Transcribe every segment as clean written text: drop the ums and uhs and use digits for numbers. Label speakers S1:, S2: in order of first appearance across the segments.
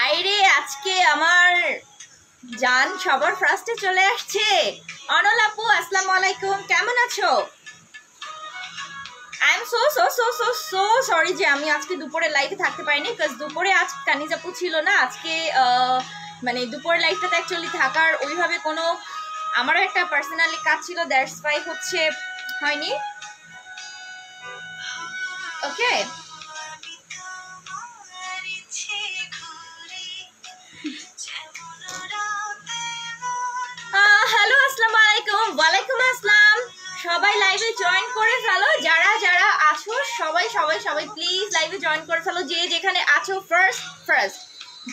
S1: আইরে আজকে আমার জান সবার ফার্স্টে চলে আসছে। অনল আপু আসসালামু আলাইকুম, কেমন আছো? আই এম সো সরি যে আমি আজকে দুপুরে লাইভে থাকতে পারিনি, বিকজ দুপুরে আজ কানিজ আপু ছিল না। আজকে মানে দুপুরে লাইভটাতে অ্যাকচুয়ালি থাকার ওইভাবে কোনো আমারও একটা পার্সোনালি কাজ ছিল, দ্যাটস ওয়াই হচ্ছে হয়নি। ওকে, হ্যালো আসসালামু আলাইকুম। ওয়ালাইকুম আসসালাম। সবাই লাইভে জয়েন করে ফেলো, যারা যারা আছো সবাই সবাই সবাই প্লিজ লাইভে জয়েন করে ফেলো, যে যেখানে আছো first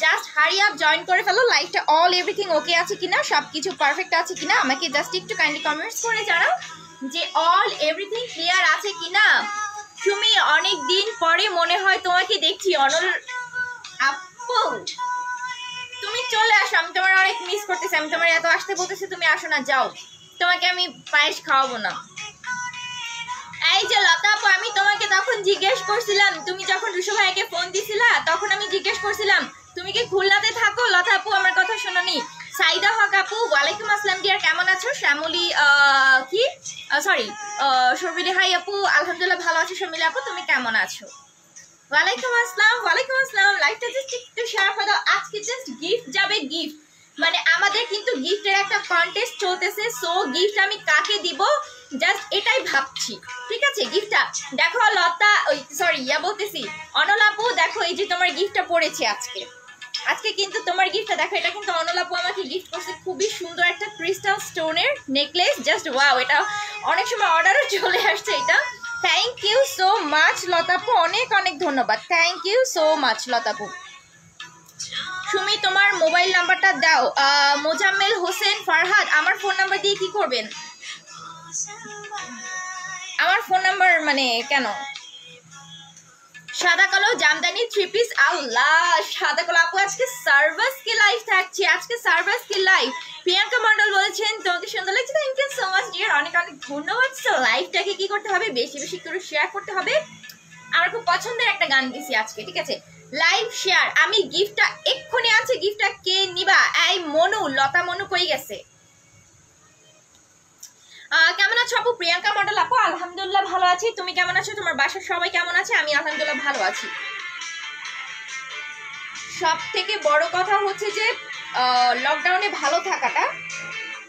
S1: just hurry up join করে ফেলো। লাইভটা অল এভরিথিং ওকে আছে কিনা, সব কিছু পারফেক্ট আছে কিনা আমাকে জাস্ট একটু কাইন্ডলি কমেন্টস করে জানাও যে অল এভরিথিং ক্লিয়ার আছে কিনা। তুমি অনেক দিন পরে মনে হয় তোমাকে দেখছি। অনল আপু তুমি চলে আসো, আমি তোমার অনেক মিস করতেছি। আমি তোমার এত আসতে বলতেছি, তুমি আসো না, যাও, তোমাকে আমি পায়েস খাওয়াবো না। এই যে লতা আপু, আমি তোমাকে তখন জিজ্ঞেস করছিলাম, তুমি যখন রুশো ভাইকে ফোন দিছিলা তখন আমি জিজ্ঞেস করছিলাম তুমি কি খুলনাতে থাকো? লতা আপু আমার কথা শোনোনি। সাইদা হক আপু ওয়ালাইকুম আসসালাম ডিয়ার, কেমন আছো? শ্যামলী কি সরি শর্মিলি হাই আপু, আলহামদুলিল্লাহ ভালো আছো। শর্মিলি আপু তুমি কেমন আছো? ওয়ালাইকুম আসসালাম। ওয়ালাইকুম আসসালাম। লাইভটা জাস্ট একটু শেয়ার করে দাও। আজকে জাস্ট গিফট যাবে, গিফট মানে আমাদের কিন্তু গিফটের একটা কন্টেস্ট চলতেছে। সো গিফট আমি কাকে দিব জাস্ট এটাই ভাবছি, ঠিক আছে? গিফটটা দেখো লতা, ওই সরি বলতেছি অনল আপু, দেখো এই যে তোমার গিফটটা পড়েছে আজকে কিন্তু তোমার গিফটটা দেখো। এটা কিন্তু অনল আপু আমাকে গিফট করছে, খুবই সুন্দর একটা ক্রিস্টাল স্টোনের নেকলেস। জাস্ট ওয়াও, এটা অনেক সময় অর্ডারও চলে আসছে এটা। থ্যাংক ইউ সো মাচ লতাপু, অনেক অনেক ধন্যবাদ। থ্যাংক ইউ সো মাচ লতাপু। সুমি তোমার মোবাইল নাম্বারটা দাও। মোজাম্মেল হোসেন ফারহাদ, আমার ফোন নাম্বার দিয়ে কি করবেন? আমার ফোন নাম্বার মানে কেন? সাদা কালো জামদানি 3 পিস, আল্লাহ সাদা কালো আপু আজকে সার্ভাস কি লাইভ থাকছে, আজকে সার্ভাস কি লাইভ। প্রিয়াঙ্কা মন্ডল বলেছেন তোমাকে সুন্দর লাগছে, thank you so much dear, অনেক অনেক ধন্যবাদ। সো লাইভটাকে কি করতে হবে, বেশি বেশি করে শেয়ার করতে হবে। আমার খুব পছন্দের একটা গান দিছি আজকে, ঠিক আছে? Live share. আমি গিফটটা এক্ষুনি আছে, গিফটটা কে নিবা? এই মনু, লতা মনু কই গেছে? কেমন আছো আপু? প্রিয়াঙ্কা মন্ডল আপু আলহামদুলিল্লাহ ভালো আছি, তুমি কেমন আছো? তোমার বাসার সবাই কেমন আছে? আমি আলহামদুলিল্লাহ ভালো আছি। সব থেকে বড় কথা হচ্ছে যে লকডাউনে ভালো থাকাটা,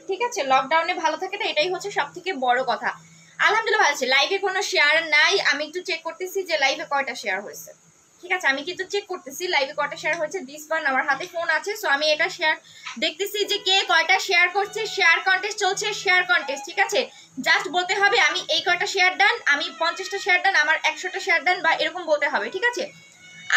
S1: ঠিক আছে? লকডাউনে ভালো থাকাটা এটাই হচ্ছে সব থেকে বড় কথা। আলহামদুলিল্লাহ ভালো আছে। লাইভে কোনো শেয়ার নাই, আমি একটু চেক করতেছি যে লাইভে কয়টা শেয়ার হয়েছে, ঠিক আছে? আমি কিন্তু চেক করতেছি লাইভে কয়টা শেয়ার হয়েছে। দিস ওয়ান আমার হাতে ফোন আছে, সো আমি এটা শেয়ার দেখতেছি যে কে কয়টা শেয়ার করছে। শেয়ার কন্টেস্ট চলছে, শেয়ার কন্টেস্ট, ঠিক আছে? জাস্ট বলতে হবে আমি এই কয়টা শেয়ার ডান, আমি 50টা শেয়ার ডান, আমার 100টা শেয়ার ডান, বা এরকম বলতে হবে, ঠিক আছে?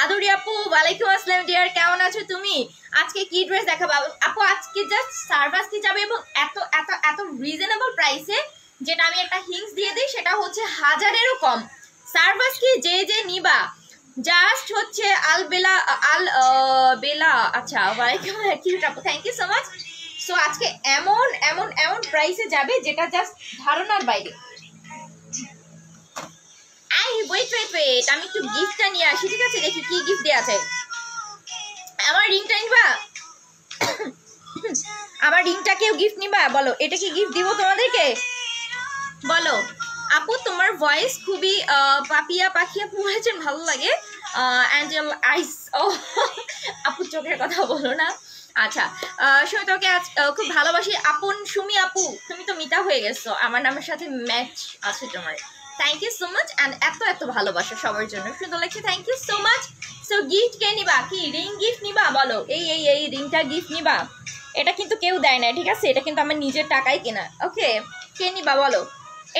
S1: আদুরি আপু ওয়ালাইকুম আসসালাম ডিয়ার, কেমন আছো তুমি? আজকে কি ড্রেস দেখাবো আপু? আজকে জাস্ট সার্ভাস কি যাবে, এবং এত এত এত রিজনেবল প্রাইসে, যেটা আমি একটা হিংস দিয়ে দিই, সেটা হচ্ছে 1000-এরও কম। সার্ভাস কি যে যে নিবা জাস্ট হচ্ছে বেলা আচ্ছা ওয়ালাইকুম আপু, thank you so much. So আজকে এমন এমন এমন প্রাইসে যাবে যেটা জাস্ট ধারণার বাইরে। ওয়েট আমি একটু গিফটটা নিয়ে আসি, ঠিক আছে? দেখি কি গিফট দেওয়া যায়। আমার রিংটা নিবা? আমার রিংটা কেউ গিফট নিবা? বলো, এটা কি গিফট দিব তোমাদেরকে? বলো আপু, তোমার ভয়েস খুবই পাপিয়া পাখিয়া বলেছেন, ভালো লাগে। অ্যাঞ্জেল আইস, ও আপু চোখের কথা বলো না। আচ্ছা সুমি, তোকে আজ খুব ভালোবাসি। আপন সুমি আপু, তুমি তো মিতা হয়ে গেছো, আমার নামের সাথে ম্যাচ আছে তোমার। Thank you so much. And এত এত ভালোবাসা সবার জন্য, সুন্দর লাগছে, thank you so much. So gift কে নিবা? কি রিং গিফট নিবা? বলো, এই রিংটা গিফট নিবা? এটা কিন্তু কেউ দেয় না, ঠিক আছে? এটা কিন্তু আমার নিজের টাকায় কেনা। ওকে, কে নিবা বলো?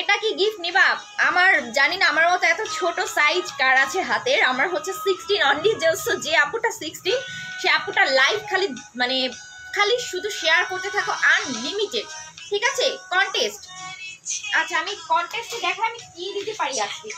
S1: এটা কি গিফট নিবা? আমার জানি না আমার মতো এত ছোট সাইজ কার আছে হাতের। আমার হচ্ছে 16 অনলি। যে আপুটা 16 সে আপুটা লাইভ খালি শুধু শেয়ার করতে থাকো আনলিমিটেড, ঠিক আছে? কন্টেস্ট, আচ্ছা আমি কন্টেস্টে দেখো আমি কি দিতে পারি আজকে।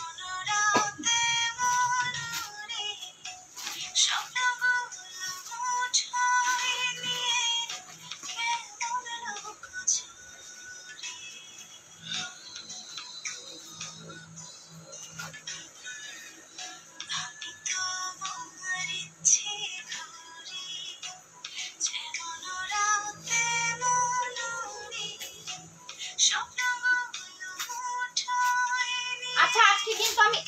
S1: আচ্ছা আজকে কিন্তু আমি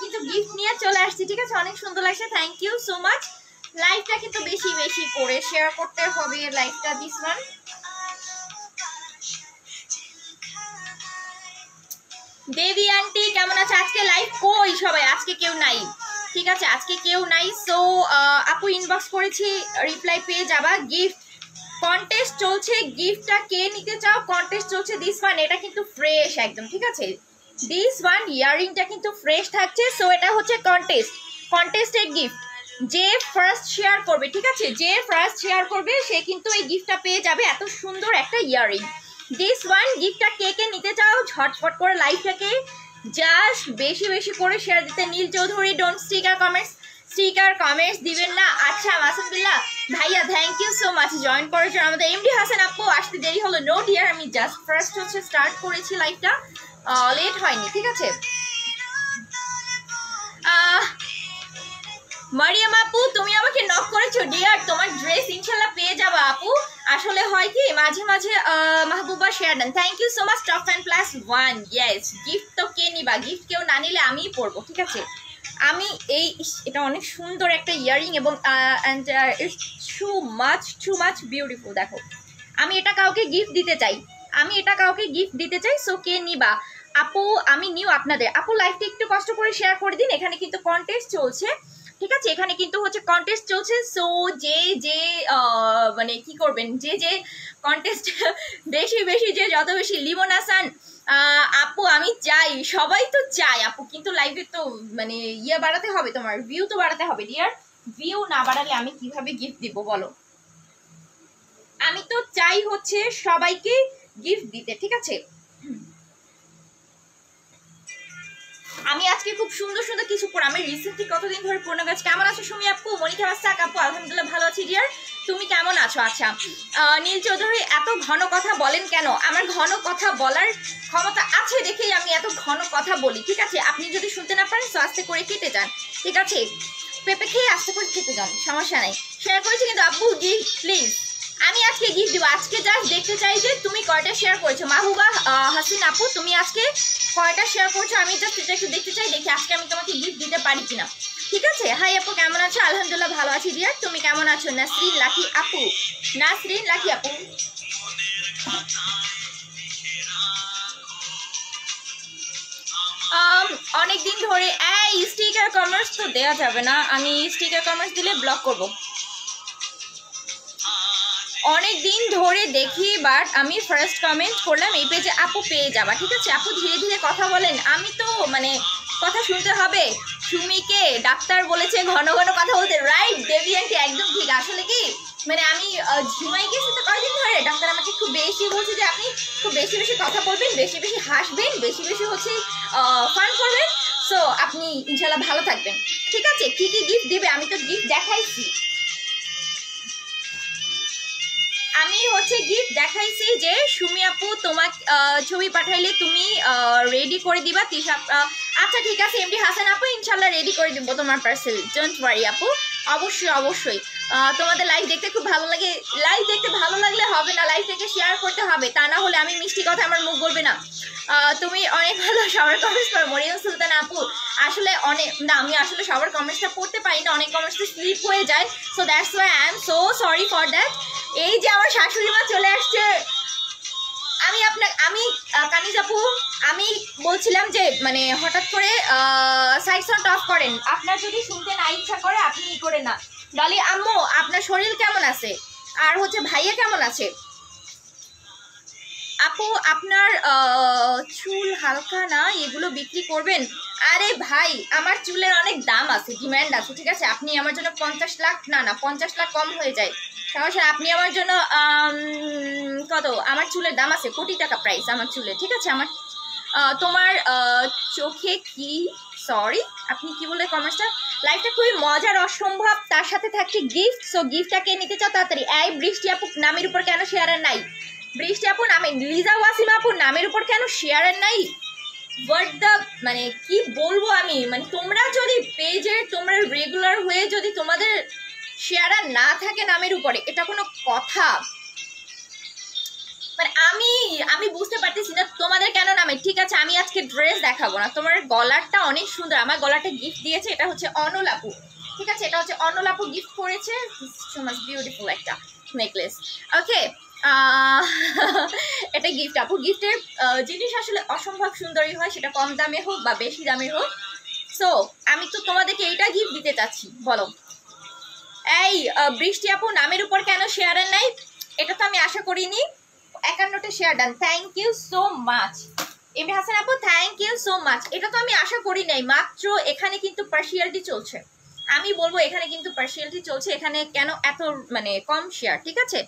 S1: কিন্তু গিফট নিয়ে চলে আসছি, ঠিক আছে? অনেক সুন্দর লাগছে, থ্যাংক ইউ সো মাচ। লাইভটা কিন্তু বেশি বেশি করে শেয়ার করতে হবে লাইভটা। দিস ওয়ান দেবী আন্টি কেমন আছে? আজকে লাইভ কই সবাই? আজকে কেউ নাই, ঠিক আছে? আজকে কেউ নাই। সো আপু ইনবক্স করেছি, রিপ্লাই পেয়ে যাবা। গিফট কন্টেস্ট চলছে, গিফটটা কে নিতে চাও? কন্টেস্ট চলছে। দিস ওয়ান এটা কিন্তু ফ্রেশ একদম, ঠিক আছে? দিস ওয়ান ইয়াররিংটা কিন্তু ফ্রেশ থাকছে। সো এটা হচ্ছে কন্টেস্টের গিফট। যে ফার্স্ট শেয়ার করবে, ঠিক আছে? যে ফার্স্ট শেয়ার করবে সে কিন্তু এই গিফটটা পেয়ে যাবে, এত সুন্দর একটা ইয়াররিং। দিস ওয়ান গিফটটা কে কে নিতে চাও ঝটপট করে লাইভটাকে জাস্ট বেশি বেশি করে শেয়ার দিতে। Neel Chowdhury don't sticker comments দিবেন না। আচ্ছা মাসুদুল্লাহ ভাইয়া thank you so much join করার জন্য। আমাদের এমডি হাসান আপু আসতে দেরি হলো। নো ডিয়ার, আমি জাস্ট ফার্স্ট হচ্ছে স্টার্ট করেছি লাইভটা, লেট হয়নি, ঠিক আছে? মারিয়াম আপু তুমি আমাকে নক করেছো ডিয়ার, তোমার ড্রেস ইনশাল্লাহ পেয়ে যাবা আপু। আসলে হয় কি মাঝে মাঝে মাহবুবা শেয়ার দেন। Thank you so much top fan +1। Yes, gift তো কে নিবা? গিফট কেউ না নিলে আমিই পরবো, ঠিক আছে? আমি এটা অনেক সুন্দর একটা ইয়ারিং এবং ইটস টু মাচ বিউটিফুল। দেখো আমি এটা কাউকে গিফট দিতে চাই, সো কে নিবা? আপু আমি নিউ আপনাদের। আপু লাইভটা একটু কষ্ট করে শেয়ার করে দিন, এখানে কিন্তু কন্টেস্ট চলছে, ঠিক আছে? এখানে কিন্তু হচ্ছে কন্টেস্ট চলছে। সো যে কি করবেন, যে কন্টেস্ট বেশি বেশি যে যত বেশি। লিমন হাসান আপু আমি চাই, সবাই তো চাই আপু, কিন্তু লাইভে তো বাড়াতে হবে, তোমার ভিউ তো বাড়াতে হবে ডিয়ার। ভিউ না বাড়ালে আমি কিভাবে গিফট দিব বলো? আমি তো চাই হচ্ছে সবাইকে গিফট দিতে, ঠিক আছে? আমি আজকে খুব সুন্দর সুন্দর কিছু পরে, আমি রিসেন্টলি কতদিন ধরে পূর্ণ গাছ। কেমন আছো সুমি আপু? মনিকা মাস্তাক আপু আলহামদুলিল্লাহ ভালো আছি ডিয়ার, তুমি কেমন আছো? আচ্ছা নীল চৌধুরী এত ঘন কথা বলেন কেন? আমার ঘন কথা বলার ক্ষমতা আছে দেখেই আমি এত ঘন কথা বলি, ঠিক আছে? আপনি যদি শুনতে না পারেন তো আস্তে করে কেটে যান, ঠিক আছে? পেঁপে খেয়ে আস্তে করে কেটে যান, সমস্যা নাই। শেয়ার করেছি কিন্তু আপু গিফট প্লিজ। আমি আজকে গিফট দিব, আজকে জাস্ট দেখতে চাই যে তুমি কয়টা শেয়ার করেছো। মাহবুবা হাসিন আপু তুমি আজকে কয়টা শেয়ার করছো, আমি জাস্ট এটা একটু দেখতে চাই, দেখি আজকে আমি তোমাকে গিফট দিতে পারি কিনা, ঠিক আছে? হাই আপু কেমন আছো? আলহামদুলিল্লাহ ভালো আছি ডিয়ার, তুমি কেমন আছো? নাসরিন লাকি আপু অনেকদিন ধরে স্টিকার কমার্স তো দেওয়া যাবে না, আমি স্টিকার কমার্স দিলে ব্লক করব। অনেক দিন ধরে দেখি, বাট আমি ফার্স্ট কমেন্ট করলাম এই পেজে, আপু পেয়ে যাবা, ঠিক আছে? আপু ধীরে ধীরে কথা বলেন, আমি তো কথা শুনতে হবে। সুমিকে ডাক্তার বলেছে ঘন ঘন কথা বলতে, রাইট দেবী আন্টি একদম ঠিক। আসলে কি আমি ঝিমাই গেছি তো কয়েকদিন ধরে, ডাক্তার আমাকে খুব বেশি বলছে যে আপনি খুব বেশি বেশি কথা বলবেন, বেশি বেশি হাসবেন, বেশি বেশি হচ্ছে ফান করবেন, সো আপনি ইনশাল্লাহ ভালো থাকবেন, ঠিক আছে? কি কি গিফট দিবে আমি তো গিফট দেখাইছি, গিফট দেখাইছি যে সুমি আপু তোমাক ছবি পাঠাইলে তুমি রেডি করে দিবা। আচ্ছা ঠিক আছে এমডি হাসান আপু ইনশাল্লাহ রেডি করে দিব তোমার পার্সেল, ডোন্ট ওয়ারি আপু। অবশ্যই তোমাদের লাইভ দেখতে খুব ভালো লাগে, লাইভ দেখতে ভালো লাগলে হবে না, লাইভ থেকে শেয়ার করতে হবে, তা না হলে আমি মিষ্টি কথা আমার মুখ বলবে না। তুমি অনেক ভালো সবার কমেন্টস করো। মরিয়ম সুলতান আপু আসলে আমি আসলে সবার কমেন্টসটা পড়তে পারি না, অনেক কমেন্টস স্লিপ হয়ে যায়, so that's why I am so sorry for that. এই যে আমার শাশুড়ি মা চলে আসছে, আমি কানিজ আপু আমি বলছিলাম যে হঠাৎ করে সাইড সাউন্ড অফ করেন, আপনার যদি শুনতে না ইচ্ছা করে আপনি করে না। ডলি আম্মু আপনার শরীর কেমন আছে, আর ভাইয়া কেমন আছে? আপু আপনার চুল হালকা না, এগুলো বিক্রি করবেন? আরে ভাই, আমার চুলের অনেক দাম আছে, ডিমান্ড আছে, ঠিক আছে? আপনি আমার জন্য 50 লাখ, না না 50 লাখ কম হয়ে যায়, সমস্যা না। আপনি আমার জন্য কত, আমার চুলের দাম আছে কোটি টাকা প্রাইস আমার চুলে, ঠিক আছে? আমার তোমার চোখে কি, সরি আপনি কি বলে কমেন্টসটা? লাইফটা খুবই মজার, অসম্ভব, তার সাথে থাকছে গিফট। সো গিফটটাকে নিতে চাও তাড়াতাড়ি। এই বৃষ্টি আপু নামের উপর কেন শেয়ারের নাই? বৃষ্টি আপু নামে, লিজা ওয়াসিম আপু নামের উপর কেন শেয়ারের নাই? হোয়াট দ্য, মানে কি বলবো আমি, মানে তোমরা যদি পেজের তোমরা রেগুলার হয়ে যদি তোমাদের শেয়ারার না থাকে নামের উপরে, এটা কোনো কথা? মানে আমি বুঝতে পারতেছি না তোমাদের কেন নামে। ঠিক আছে, আমি আজকে ড্রেস দেখাবো না, তোমার গলারটা অনেক সুন্দর, আমার গলাটা গিফট দিয়েছে, এটা হচ্ছে অনল আপু, ঠিক আছে? এটা হচ্ছে অনল আপু গিফট করেছে, সো মাচ বিউটিফুল একটা নেকলেস। ওকে, এটা গিফট আপু। গিফটের জিনিস আসলে অসম্ভব সুন্দরই হয়, সেটা কম দামে হোক বা বেশি দামে হোক। সো আমি তো তোমাদেরকে এইটা গিফট দিতে চাচ্ছি, বলো। এই বৃষ্টি আপু নামের উপর কেন শেয়ারের নাই? এটা তো আমি আশা করিনি। 51টা share done, thank you so much. এমনি হাসান আপু থ্যাংক ইউ সো মাচ। এটা তো আমি আশা করি নাই, মাত্র এখানে কিন্তু পার্সিয়ালিটি চলছে, আমি বলবো এখানে কিন্তু পার্সিয়ালিটি চলছে, এখানে কেন এত মানে কম শেয়ার, ঠিক আছে?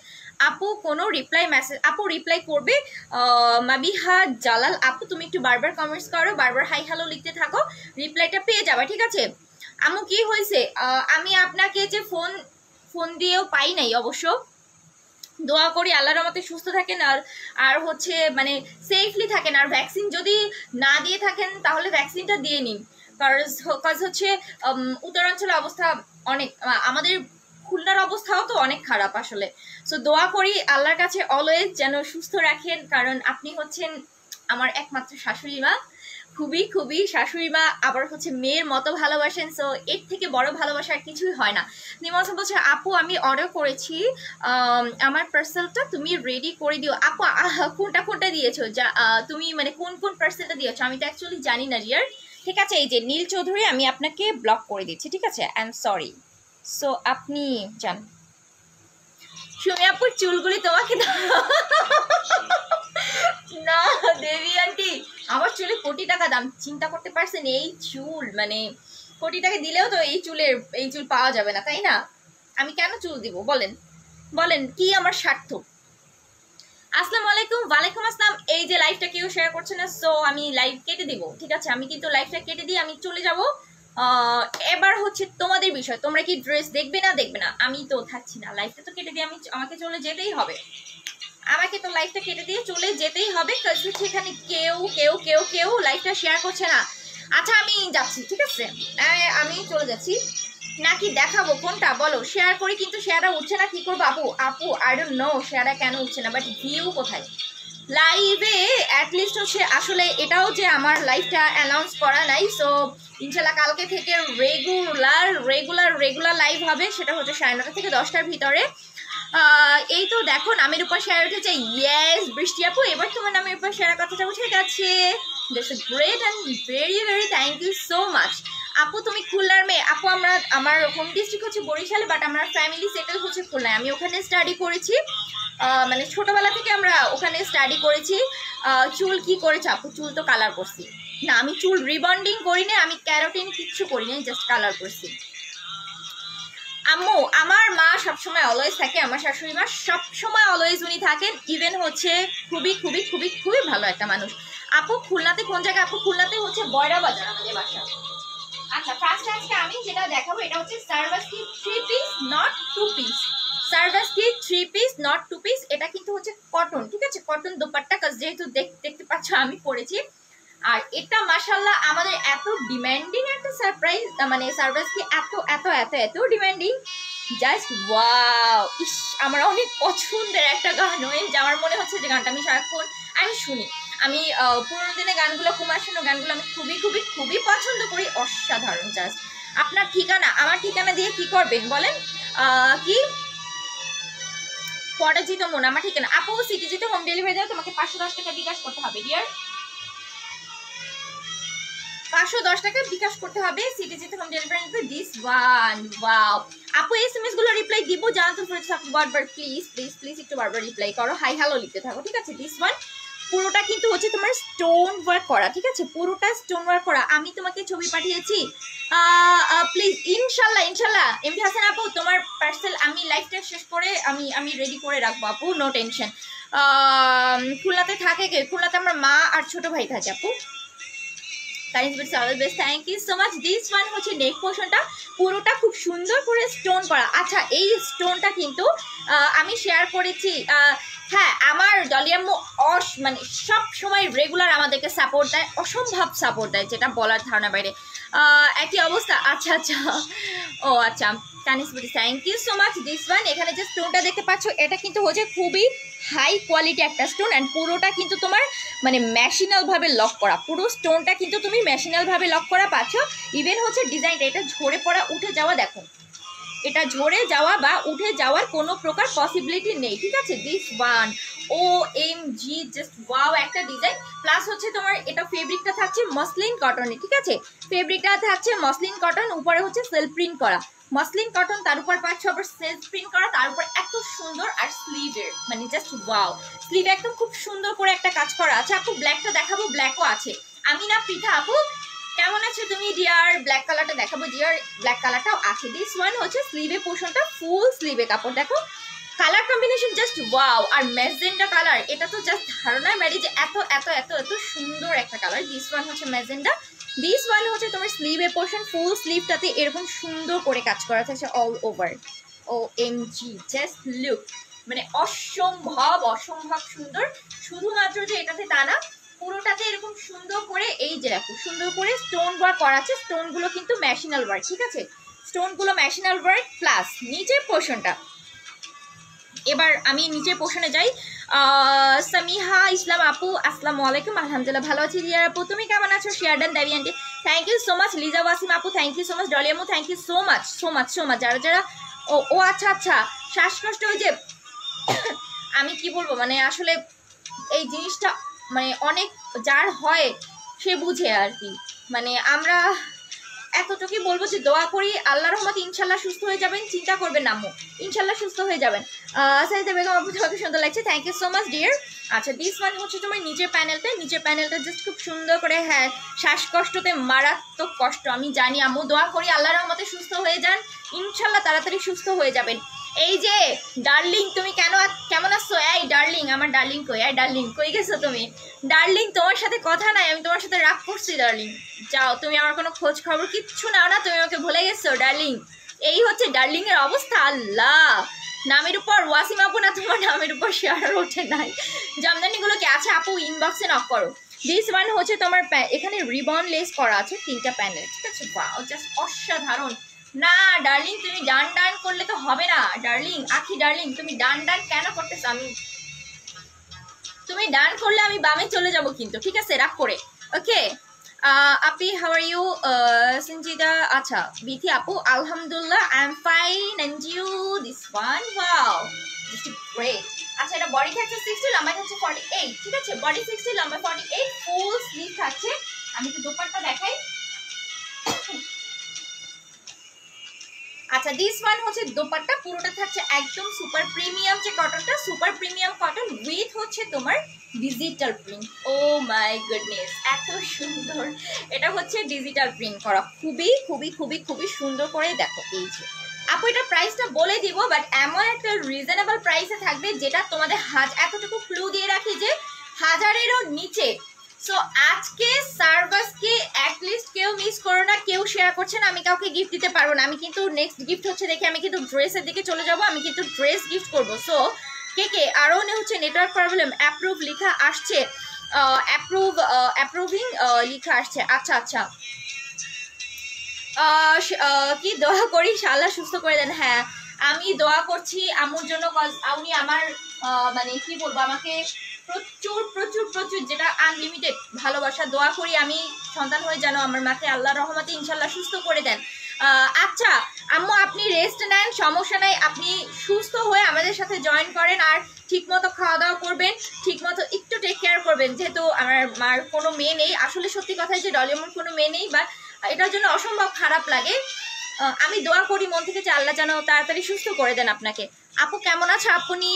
S1: আপু কোনো রিপ্লাই মেসেজ, আপু রিপ্লাই করবে মাবিহা জালাল আপু, তুমি একটু বারবার কমেন্টস করো, বারবার হাই হ্যালো লিখতে থাকো, রিপ্লাইটা পেয়ে যাবে, ঠিক আছে? আমু কি হয়েছে, আমি আপনাকে যে ফোন দিয়েও পাই নাই, অবশ্য দোয়া করি আল্লাহর রহমতে সুস্থ থাকেন, আর হচ্ছে মানে সেফলি থাকেন, আর ভ্যাকসিন যদি না দিয়ে থাকেন তাহলে ভ্যাকসিনটা দিয়ে নিন, কাজ হচ্ছে উত্তরাঞ্চলের অবস্থা অনেক, আমাদের খুলনার অবস্থাও তো অনেক খারাপ আসলে। সো দোয়া করি আল্লাহর কাছে অলওয়েজ যেন সুস্থ রাখেন, কারণ আপনি হচ্ছেন আমার একমাত্র শাশুড়ি মা, খুবই খুবই শাশুড়ি মা, আবার হচ্ছে মেয়ের মতো ভালোবাসেন। সো এর থেকে বড় ভালোবাসা আর কিছুই হয় না। নিমা বলছে আপু আমি অর্ডার করেছি, আমার পার্সেলটা তুমি রেডি করে দিও। আপু কোনটা দিয়েছো, যা তুমি মানে কোন পার্সেলটা দিয়েছো আমি তো অ্যাকচুয়ালি জানি না রিয়ার, ঠিক আছে? এই যে নীল চৌধুরী, আমি আপনাকে ব্লক করে দিচ্ছি, ঠিক আছে? I am sorry. সো আপনি যান। সুমি আপুর চুলগুলি তোমাকে না দেবী আন্টি, আমার চুলে কোটি টাকা দাম, চিন্তা করতে পারছেন? এই চুল মানে কোটি টাকা দিলেও তো এই চুল পাওয়া যাবে না, তাই না? আমি কেন চুল দিব বলেন, বলেন কি আমার স্বার্থ? আসসালামু আলাইকুম। ওয়ালাইকুম আসসালাম। এই যে লাইভটা কেউ শেয়ার করছে না, সো আমি লাইভ কেটে দিব, ঠিক আছে? আমি কিন্তু লাইভটা কেটে দিয়ে আমি চলে যাব। এবার হচ্ছে তোমাদের বিষয়, তোমরা কি ড্রেস দেখবে না দেখবে না? আমি তো থাকছি না, লাইভটা তো কেটে দিয়ে আমাকে চলে যেতেই হবে, আমাকে তো লাইভটা কেটে দিয়ে চলে যেতেই হবে, কারণ সেখানে কেউ লাইভটা শেয়ার করছে না। আচ্ছা আমি যাচ্ছি, ঠিক আছে? আমি চলে যাচ্ছি, নাকি দেখাবো কোনটা বলো? শেয়ার করি কিন্তু শেয়ারটা উঠছে না, কি করবো আপু আই ডোন্ট নো শেয়ারটা কেন উঠছে না, বাট ভিউ কোথায় লাইভে অ্যাটলিস্ট হচ্ছে। আসলে এটাও যে আমার লাইভটা অ্যানাউন্স করা নাই, সো ইনশাল্লাহ কালকে থেকে রেগুলার লাইভ হবে, সেটা হচ্ছে 9:30 থেকে 10টার ভিতরে। এই তো দেখো নামের উপর শেয়ার উঠেছে, ইয়েস বৃষ্টি আপু এবার তোমার নামের উপর শেয়ার কথাটা উঠে গেছে, that's great and very thank you so much. আপু তুমি খুলনার মেয়ে? আপু আমার হোম ডিস্ট্রিক্ট হচ্ছে বরিশালে, বাট আমার ফ্যামিলি সেটেল হচ্ছে খুলনায়, আমি ওখানে স্টাডি করেছি, মানে ছোটবেলা থেকে আমরা ওখানে স্টাডি করেছি। চুল কি করেছে আপু? চুল তো কালার করছি, না আমি চুল রিবন্ডিং করিনি, আমি ক্যারোটিন কিচ্ছু করিনি, জাস্ট কালার করছি। আম্মু আমার মা সবসময় অলওয়েজ থাকে, আমার শাশুড়ি মা সবসময় অলওয়েজ উনি থাকেন, ইভেন হচ্ছে খুবই ভালো একটা মানুষ। আপু খুলনাতে কোন জায়গায়? আপু খুলনাতে হচ্ছে বয়রা বাজার আমাদের বাসা। আচ্ছা ফার্স্ট আজকে আমি যেটা দেখাবো এটা হচ্ছে Swarovski 3 piece not 2 piece, Swarovski 3 piece not 2 piece. এটা কিন্তু হচ্ছে কটন, ঠিক আছে? কটন দোপাট্টা, কাজ যেহেতু দেখতে পাচ্ছ আমি পরেছি। আর এটা মাশাআল্লাহ আমাদের এত ডিমান্ডিং একটা সারপ্রাইজ, মানে সার্ভাসকি এত ডিমান্ডিং, জাস্ট ওয়াও। ইস আমার অনেক পছন্দের একটা গান, যে আমার মনে হচ্ছে যে গানটা আমি সারাক্ষণ আমি শুনি। আমি পুরোনো দিনের গানগুলো, কুমার শানুর গানগুলো আমি খুবই পছন্দ করি, অসাধারণ। জাস্ট আপনার ঠিকানা, আমার ঠিকানা দিয়ে কি করবেন বলেন? কি পরাজিত মন আমার ঠিকানা। আপু সিটিজিতে হোম ডেলিভারি দাও, তোমাকে 510 টাকা বিকাশ করতে হবে ডিয়ার, 510 টাকা বিকাশ করতে হবে সিটিজিতে হোম ডেলিভারি নিতে। This one wow. আপু এসএমএস গুলো রিপ্লাই দিব, জানাতুল ফরিদ বারবার প্লিজ একটু বারবার রিপ্লাই করো, হাই হ্যালো লিখতে থাকো, ঠিক আছে? দিস ওয়ান পুরোটা কিন্তু হচ্ছে তোমার স্টোন ওয়ার্ক করা, ঠিক আছে, পুরোটা স্টোন ওয়ার্ক করা। আমি তোমাকে ছবি পাঠিয়েছি, প্লিজ ইনশাল্লাহ ইনশাল্লাহ এমডি হাসান আপু তোমার পার্সেল আমি লাইফটা শেষ করে আমি রেডি করে রাখবো আপু, নো টেনশন। খুলনাতে থাকে কে? খুলনাতে আমার মা আর ছোট ভাই থাকে আপু। Thank you so much. This one হচ্ছে নেক পোর্শনটা পুরোটা খুব সুন্দর করে স্টোন করা। আচ্ছা এই স্টোনটা কিন্তু আমি শেয়ার করেছি। হ্যাঁ আমার ডলি আম্মু মানে সব সময় রেগুলার আমাদেরকে সাপোর্ট দেয়, অসম্ভব সাপোর্ট দেয়, যেটা বলার ধারণা বাইরে। একই অবস্থা। আচ্ছা আচ্ছা, ও আচ্ছা thank you so much. This one এখানে যে স্টোনটা দেখতে পাচ্ছ এটা কিন্তু হচ্ছে খুবই হাই কোয়ালিটি একটা স্টোন, অ্যান্ড পুরোটা কিন্তু তোমার মানে মেশিনালভাবে লক করা, পুরো স্টোনটা কিন্তু তুমি মেশিনালভাবে লক করা পাচ্ছ। ইভেন হচ্ছে ডিজাইনটা এটা ঝরে পড়া উঠে যাওয়া, দেখো এটা ঝরে যাওয়া বা উঠে যাওয়ার কোনো প্রকার পসিবিলিটি নেই, ঠিক আছে। This one OMG just wow একটা ডিজাইন। প্লাস হচ্ছে তোমার এটা ফেব্রিকটা থাকছে মসলিন কটনে, ঠিক আছে, ফেব্রিকটা থাকছে মসলিন কটন, উপরে হচ্ছে সেলফ প্রিন্ট করা মসলিন কটন, তার উপর পাচ্ছ আবার সেলফ প্রিন্ট করা, তার উপর এত সুন্দর। আর স্লিভের মানে জাস্ট ওয়াও, স্লিভ একদম খুব সুন্দর করে একটা কাজ করা আছে। আপু ব্ল্যাকটা দেখাবো, ব্ল্যাকও আছে। আমি না পৃথা আপু কেমন আছে তুমি ডিয়ার? ব্ল্যাক কালারটা দেখাবো ডিয়ার, ব্ল্যাক কালারটাও আছে। দিস ওয়ান হচ্ছে স্লিভে পোর্শনটা ফুল স্লিভে কাপড়, দেখো কালার কম্বিনেশন জাস্ট ওয়াও। আর ম্যাজেন্ডা কালার, এটা তো জাস্ট ধারণায় বাইরে যে এত এত এত এত সুন্দর একটা কালার। দিস ওয়ান হচ্ছে ম্যাজেন্ডা। দিস ওয়ান হচ্ছে তোমার স্লিভে পোর্শন, ফুল স্লিভটাতে এরকম সুন্দর করে কাজ করা থাকছে all over. OMG just look, মানে অসম্ভব অসম্ভব সুন্দর। শুধুমাত্র যে এটাতে তা না, পুরোটাতে এরকম সুন্দর করে এই যে দেখো সুন্দর করে স্টোন ওয়ার্ক করা আছে। স্টোনগুলো কিন্তু মেশিনাল ওয়ার্ক, ঠিক আছে, স্টোনগুলো মেশিনাল ওয়ার্ক। প্লাস নিচের পোর্শনটা, এবার আমি নিচের পোর্শনে যাই। সামিহা ইসলাম আপু আসসালামু আলাইকুম, আলহামদুলিল্লাহ ভালো আছি রিয়া আপু, তুমি কেমন আছো? Share done Devi aunty thank you so much. Liza Wasim আপু thank you so much. Dolly আম্মু thank you so much so much so much. যারা যারা ও আচ্ছা আচ্ছা শ্বাসকষ্ট, ওই যে আমি কি বলবো মানে আসলে এই জিনিসটা মানে অনেক যার হয় সে বুঝে আর কি। মানে আমরা এতটুকুই বলবো যে দোয়া করি আল্লাহর রহমতে ইনশাল্লাহ সুস্থ হয়ে যাবেন, চিন্তা করবেন না আম্মু, ইনশাল্লাহ সুস্থ হয়ে যাবেন। সাইদা বেগম আপু তোমাকে সুন্দর লাগছে, thank you so much dear. আচ্ছা দিস ওয়ান হচ্ছে তোমার নিচের প্যানেলটা জাস্ট খুব সুন্দর করে, হ্যাঁ শ্বাসকষ্টতে মারাত্মক কষ্ট আমি জানি আম্মু, দোয়া করি আল্লাহর রহমতে সুস্থ হয়ে যান, ইনশাল্লাহ তাড়াতাড়ি সুস্থ হয়ে যাবেন। এই যে ডার্লিং তুমি কেমন আছো? এই ডার্লিং, আমার ডার্লিং কই? এই ডার্লিং কই গেছো তুমি? ডার্লিং তোমার সাথে কথা নাই, আমি তোমার সাথে রাগ করছি ডার্লিং, যাও তুমি আমার কোনো খোঁজ খবর কিচ্ছু নাও না, তুমি আমাকে ভুলে গেছো ডার্লিং। এই হচ্ছে ডার্লিং এর অবস্থা। আল্লাহ, নামের উপর ওয়াসিম আপু না, তোমার নামের উপর শেয়ার ওঠে নাই। জামদানিগুলো কি আছে আপু? ইনবক্সে নক করো। দিস ওয়ান হচ্ছে তোমার এখানে রিবন লেস করা আছে 3টা প্যানেল, ঠিক আছে, ওয়াও জাস্ট অসাধারণ। না ডার্লিং তুমি ডান ডান করলে তো হবে না ডার্লিং, আখি ডার্লিং তুমি ডান ডান কেন করতেছো? তুমি ডান করলে আমি বামে চলে যাব কিন্তু, ঠিক আছে, রাগ করে। ওকে আপি হাউ আর ইউ? সঞ্জিদা আচ্ছা বিথি আপু আলহামদুলিল্লাহ I am fine and you? This one wow just great. আচ্ছা এটা বডি থাকছে 60, লম্বা থাকছে 48, ঠিক আছে, বডি 60 লম্বা 48, ফুল স্লিভ থাকছে। আমি তো দোপাট্টা দেখাই। আচ্ছা দিস ওয়ান হচ্ছে দোপাট্টা, পুরোটা থাকছে একদম সুপার প্রিমিয়াম যে কটনটা, সুপার প্রিমিয়াম কটন উইথ হচ্ছে তোমার digital print. Oh my goodness এত সুন্দর, এটা হচ্ছে ডিজিটাল প্রিন্ট করা, খুবই খুবই খুবই খুবই সুন্দর করে দেখো। এই যে আপু এটা প্রাইসটা বলে দিব, বাট এমন একটা রিজনেবল প্রাইসে থাকবে যেটা তোমাদের এতটুকু ক্লু দিয়ে রাখি যে 1000-এরও নিচে। সো আজকে সার্ভাসকে অ্যাটলিস্ট কেউ মিস করো না, কেউ শেয়ার করছে না, আমি কাউকে গিফট দিতে পারবো না। আমি কিন্তু নেক্সট গিফট হচ্ছে দেখে আমি কিন্তু ড্রেসের দিকে চলে যাব, আমি কিন্তু ড্রেস গিফট করবো। সো কে আরও হচ্ছে নেটওয়ার্ক প্রবলেম, অ্যাপ্রুভ লেখা আসছে, অ্যাপ্রুভিং লেখা আসছে। আচ্ছা আচ্ছা কি দোয়া করি আল্লাহ সুস্থ করে দেন। হ্যাঁ আমি দোয়া করছি আম্মুর জন্য, উনি আমার মানে কি বলবো আমাকে প্রচুর প্রচুর প্রচুর যেটা আনলিমিটেড ভালোবাসা, দোয়া করি আমি সন্তান হয়ে যেন আমার মাকে আল্লাহর রহমতে ইনশাল্লাহ সুস্থ করে দেন। আচ্ছা আম্মু আপনি রেস্ট নেন, সমস্যা নাই, আপনি সুস্থ হয়ে আমাদের সাথে জয়েন করেন, আর ঠিকমতো খাওয়া দাওয়া করবেন, ঠিকমতো একটু টেক কেয়ার করবেন। যেহেতু আমার মার কোনো মেয়ে নেই, আসলে সত্যি কথাই যে ডলি আম্মুর কোনো মেয়ে নেই, বা এটার জন্য অসম্ভব খারাপ লাগে। আমি দোয়া করি মন থেকে যে আল্লাহ যেন তাড়াতাড়ি সুস্থ করে দেন আপনাকে। আপু কেমন আছো আপনি?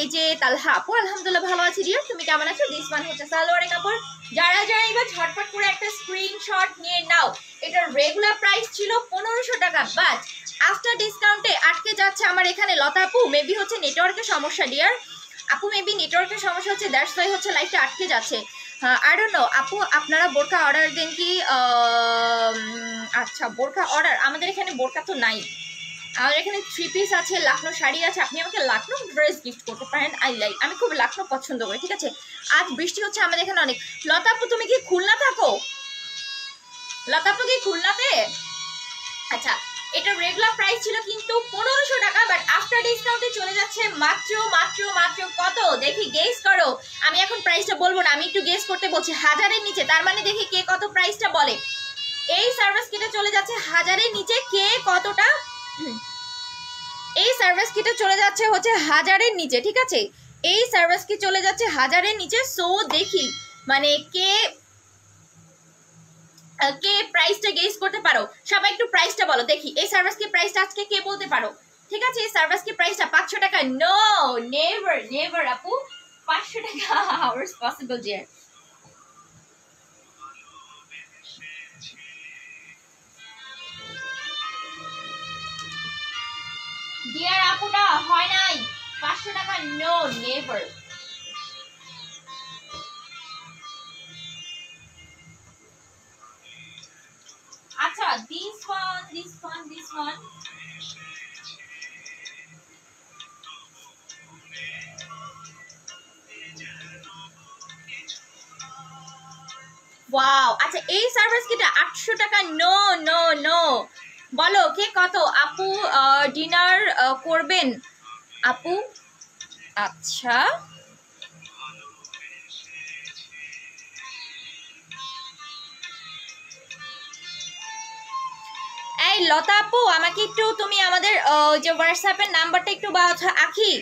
S1: এই যে তালহা আপু, আলহামদুলিল্লাহ ভালো আছি ডিয়ার, তুমি কেমন আছো? দিস ওয়ান হচ্ছে সালোয়ারের কাপড়। যারা যারা এবার ঝটপট করে একটা স্ক্রিনশট নিয়ে নাও। এটার রেগুলার প্রাইস ছিল 1500 টাকা, বাট আফটার ডিসকাউন্টে আটকে যাচ্ছে আমার এখানে। লতা আপু মেবি হচ্ছে নেটওয়ার্কের সমস্যা ডিয়ার, আপু মেবি নেটওয়ার্কের সমস্যা হচ্ছে, দ্যাটস ওয়াই হচ্ছে লাইভটা আটকে যাচ্ছে। আই ডোন্ট নো আপু, আপনারা বোরকা অর্ডার দেন কি? আচ্ছা বোরকা অর্ডার, আমাদের এখানে বোরকা তো নাই, আমাদের এখানে 3 পিস আছে, লাখনো শাড়ি আছে, আপনি আমাকে লাখনো ড্রেস গিফট করতে পারেন। আমি খুব লাখনো পছন্দ করি, ঠিক আছে। আজ বৃষ্টি হচ্ছে আমাদের এখানে অনেক। লতা আপু তুমি কি খুলনা থাকো? লতা আপু কি খুলনাতে? আচ্ছা, এটা রেগুলার প্রাইস ছিল কিন্তু 1500 টাকা, বাট আফটার ডিসকাউন্টে চলে যাচ্ছে মাত্র মাত্র মাত্র কত দেখি, গেস করো। আমি এখন প্রাইসটা বলবো না, আমি একটু গেস করতে বলছি। 1000-এর নিচে, তার মানে দেখি কে কত প্রাইসটা বলে। এই সার্ভিস কিটে চলে যাচ্ছে 1000-এর নিচে, কে কতটা? এই সার্ভিস কিটে চলে যাচ্ছে হচ্ছে 1000-এর নিচে, ঠিক আছে। এই সার্ভিস কি চলে যাচ্ছে 1000-এর নিচে। সো দেখি মানে কে কে প্রাইসটা গেস করতে পারো। সবাই একটু প্রাইসটা বলো দেখি, এই সার্ভিস কি প্রাইসটা আজকে কে বলতে পারো? ঠিক আছে, এই সার্ভিস কি প্রাইসটা 500 টাকা? নো, নেভার নেভার আপু, 500 টাকা how is possible dear? Dear আপুটা হয় নাই 500 টাকা, নো নেভার। আচ্ছা this one ওয়াও। আচ্ছা এই সার্ভিস কিটা 800 টাকা, নো নো নো। বলো কে কত? আপু ডিনার করবেন আপু? আচ্ছা এই লতা আপু, আমাকে একটু তুমি আমাদের যে হোয়াটসঅ্যাপের নাম্বারটা একটু বা আখি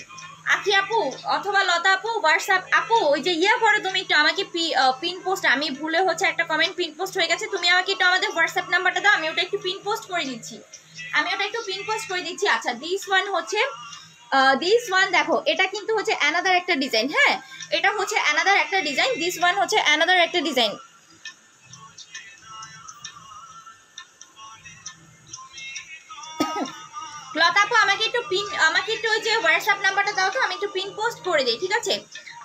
S1: আখি আপু অথবা লতা আপু, হোয়াটসঅ্যাপ আপু ওই যে ইয়া করো তুমি একটু আমাকে পিন পোস্ট, আমি ভুলে হচ্ছে একটা কমেন্ট পিন পোস্ট হয়ে গেছে, তুমি আমাকে একটু আমাদের হোয়াটসঅ্যাপ নাম্বারটা দাও, আমি ওটা একটু পিন পোস্ট করে দিচ্ছি, আচ্ছা দিস ওয়ান দেখো, এটা কিন্তু হচ্ছে অ্যানাদার একটা ডিজাইন। হ্যাঁ, এটা হচ্ছে অ্যানাদার একটা ডিজাইন, দিস ওয়ান হচ্ছে অ্যানাদার একটা ডিজাইন। লতা আপু আমাকে একটু ওই যে হোয়াটসঅ্যাপ নাম্বারটা দাও তো, আমি একটু পিন পোস্ট করে দিই, ঠিক আছে।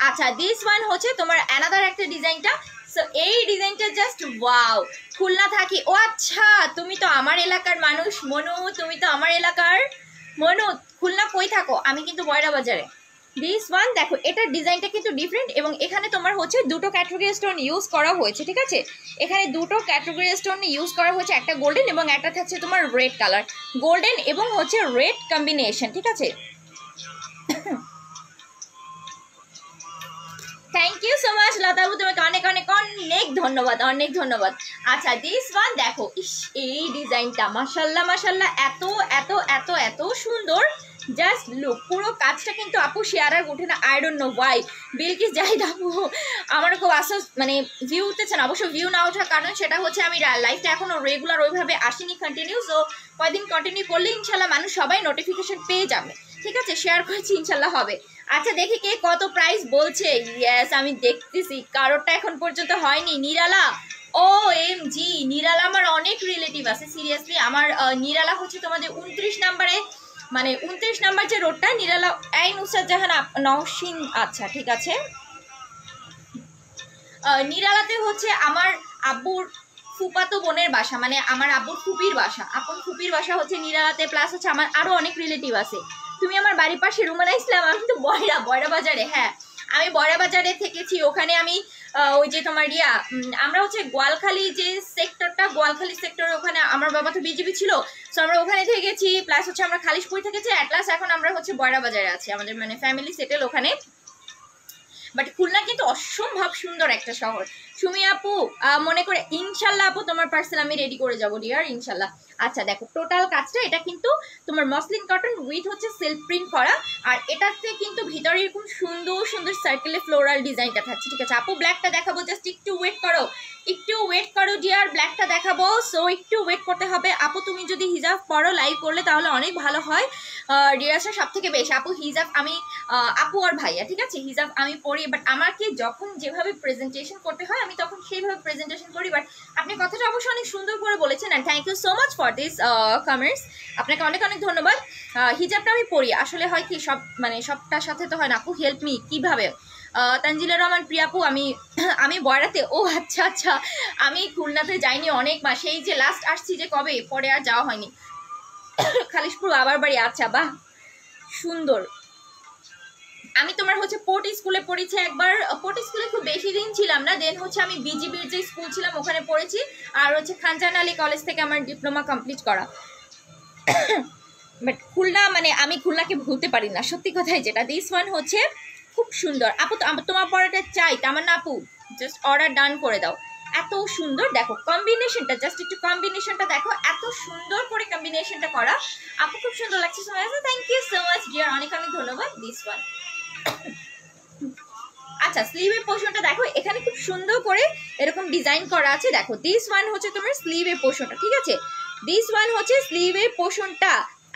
S1: আচ্ছা দিস ওয়ান হচ্ছে তোমার অ্যানাদার একটা ডিজাইনটা। সো এই ডিজাইনটা জাস্ট ওয়াও। খুলনা থাকি, ও আচ্ছা তুমি তো আমার এলাকার মানুষ মনু, তুমি তো আমার এলাকার মনু। খুলনা কই থাকো? আমি কিন্তু বয়রা বাজারে। দিস ওয়ান দেখো, এটার ডিজাইনটা কিন্তু ডিফারেন্ট এবং এখানে তোমার হচ্ছে দুটো ক্যাটাগরি স্টোন ইউজ করা হয়েছে, ঠিক আছে। এখানে দুটো ক্যাটাগরি স্টোন ইউজ করা হয়েছে, একটা গোল্ডেন এবং একটা থাকছে তোমার রেড কালার, গোল্ডেন এবং হচ্ছে রেড কম্বিনেশন, ঠিক আছে। থ্যাংক ইউ সো মাচ লতাবু, তোমাকে অনেক অনেক অনেক ধন্যবাদ, অনেক ধন্যবাদ। আচ্ছা দিস ওয়ান দেখো, ইস এই ডিজাইনটা মাশাল্লাহ মাশাল্লাহ, এত এত এত এত সুন্দর, জাস্ট লুক। পুরো কাজটা কিন্তু আপু শেয়ার আর উঠে না, I don't know Y. Bilkis Zahid আপু আমার খুব আশ্বাস মানে ভিউ উঠতেছে না, অবশ্য ভিউ না ওঠার কারণ সেটা হচ্ছে আমি লাইফটা এখনো রেগুলার ওইভাবে আসিনি কন্টিনিউ, সো কয়দিন কন্টিনিউ করলে ইনশাল্লাহ মানুষ সবাই নোটিফিকেশন পেয়ে যাবে, ঠিক আছে। শেয়ার করেছি ইনশাল্লাহ হবে। আচ্ছা দেখি কে কত প্রাইস বলছে। ইয়েস আমি দেখতেছি, কারোরটা এখন পর্যন্ত হয়নি। নিরালা, ও এম জি, নিরালা আমার অনেক রিলেটিভ আছে, সিরিয়াসলি আমার নিরালা হচ্ছে তোমাদের 29 নাম্বারে, মানে 29 নাম্বার যে রোডটা নিরালা, এই নুসরাত জাহান নওশিন, আচ্ছা ঠিক আছে। নিরালাতে হচ্ছে আমার আব্বুর ফুপাতো বোনের বাসা, মানে আমার আব্বুর ফুপির বাসা, আপন ফুপির বাসা হচ্ছে নিরালাতে, প্লাস হচ্ছে আমার আরো অনেক রিলেটিভ আছে। তুমি আমার বাড়ির পাশে রুমানা ইসলাম, আমি তো বয়রা বাজারে, হ্যাঁ আমি বয়রা বাজারে থেকেছি, ওখানে আমি ওই যে তোমার আমরা হচ্ছে গোয়ালখালী যে সেক্টরটা, গোয়ালখালী সেক্টরে ওখানে আমার বাবা তো বিজেপি ছিল, সো আমরা ওখানে থেকেছি, প্লাস হচ্ছে আমরা খালিশপুর থেকেছি, অ্যাট লাস্ট এখন আমরা হচ্ছে বয়রা বাজারে আছি, আমাদের মানে ফ্যামিলি সেটেল ওখানে। বাট খুলনা কিন্তু অসম্ভব সুন্দর একটা শহর। সুমি আপু মনে করে ইনশাল্লাহ আপু তোমার পার্সেল আমি রেডি করে যাবো ডিয়ার, ইনশাল্লাহ। আচ্ছা দেখো টোটাল কাজটা, এটা কিন্তু তোমার মসলিন কটন উইথ হচ্ছে সেলফ প্রিন্ট করা, আর এটাতে কিন্তু ভিতরে এরকম সুন্দর সুন্দর সার্কেলে ফ্লোরাল ডিজাইনটা থাকছে, ঠিক আছে। আপু ব্ল্যাকটা দেখাবো, জাস্ট একটু ওয়েট করো, একটু ওয়েট করো ডিয়ার, ব্ল্যাকটা দেখাবো, সো একটু ওয়েট করতে হবে। আপু তুমি যদি হিজাব পরো লাইভ করলে তাহলে অনেক ভালো হয়, ডিয়ার্সটা সব থেকে বেশি। আপু হিজাব আমি আপু আর ভাইয়া ঠিক আছে হিজাব আমি পড়ি, বাট আমাকে যখন যেভাবে প্রেজেন্টেশন করতে হয় আমি তখন সেইভাবে প্রেজেন্টেশন করি। বাট আপনি কথাটা অবশ্যই অনেক সুন্দর করে বলেছেন, and thank you so much for this comments, আপনাকে অনেক অনেক ধন্যবাদ। হিজাবটা আমি পড়ি, আসলে হয় কি সব মানে সবটার সাথে তো হয় না। আপু হেল্প মি কীভাবে? তানজিলা রহমান প্রিয়াপু, আমি বয়রাতে, ও আচ্ছা আচ্ছা, আমি খুলনাতে যাইনি অনেক মাস, এই যে লাস্ট আসছি যে কবে, পরে আর যাওয়া হয়নি। খালিশপুর আবার বাড়ি, আচ্ছা বাহ সুন্দর। আমি তোমার হচ্ছে পোর্ট স্কুলে পড়েছি একবার, পোর্ট স্কুলে খুব বেশি দিন ছিলাম না, দেন হচ্ছে আমি বিজিবির যে স্কুল ছিলাম ওখানে পড়েছি, আর হচ্ছে খানজাহান আলী কলেজ থেকে আমার ডিপ্লোমা কমপ্লিট করা। বাট খুলনা মানে আমি খুলনাকে ভুলতে পারি না, সত্যি কথাই যেটা। দিস ওয়ান হচ্ছে খুব সুন্দর। আপু তোমার পড়াটা চাই তামান্না আপু, জাস্ট অর্ডার ডান করে দাও। এত সুন্দর দেখো কম্বিনেশনটা, জাস্ট একটু কম্বিনেশনটা দেখো, এত সুন্দর করে কম্বিনেশনটা করা। আপু খুব সুন্দর লাগছে, thank you so much dear, অনেক অনেক ধন্যবাদ। দিস ওয়ান আচ্ছা স্লিভের পোর্শনটা দেখো, এখানে খুব সুন্দর করে এরকম ডিজাইন করা আছে দেখো। দিস ওয়ান হচ্ছে তোমার স্লিভের পোর্শনটা, ঠিক আছে, দিস ওয়ান হচ্ছে স্লিভের পোর্শনটা।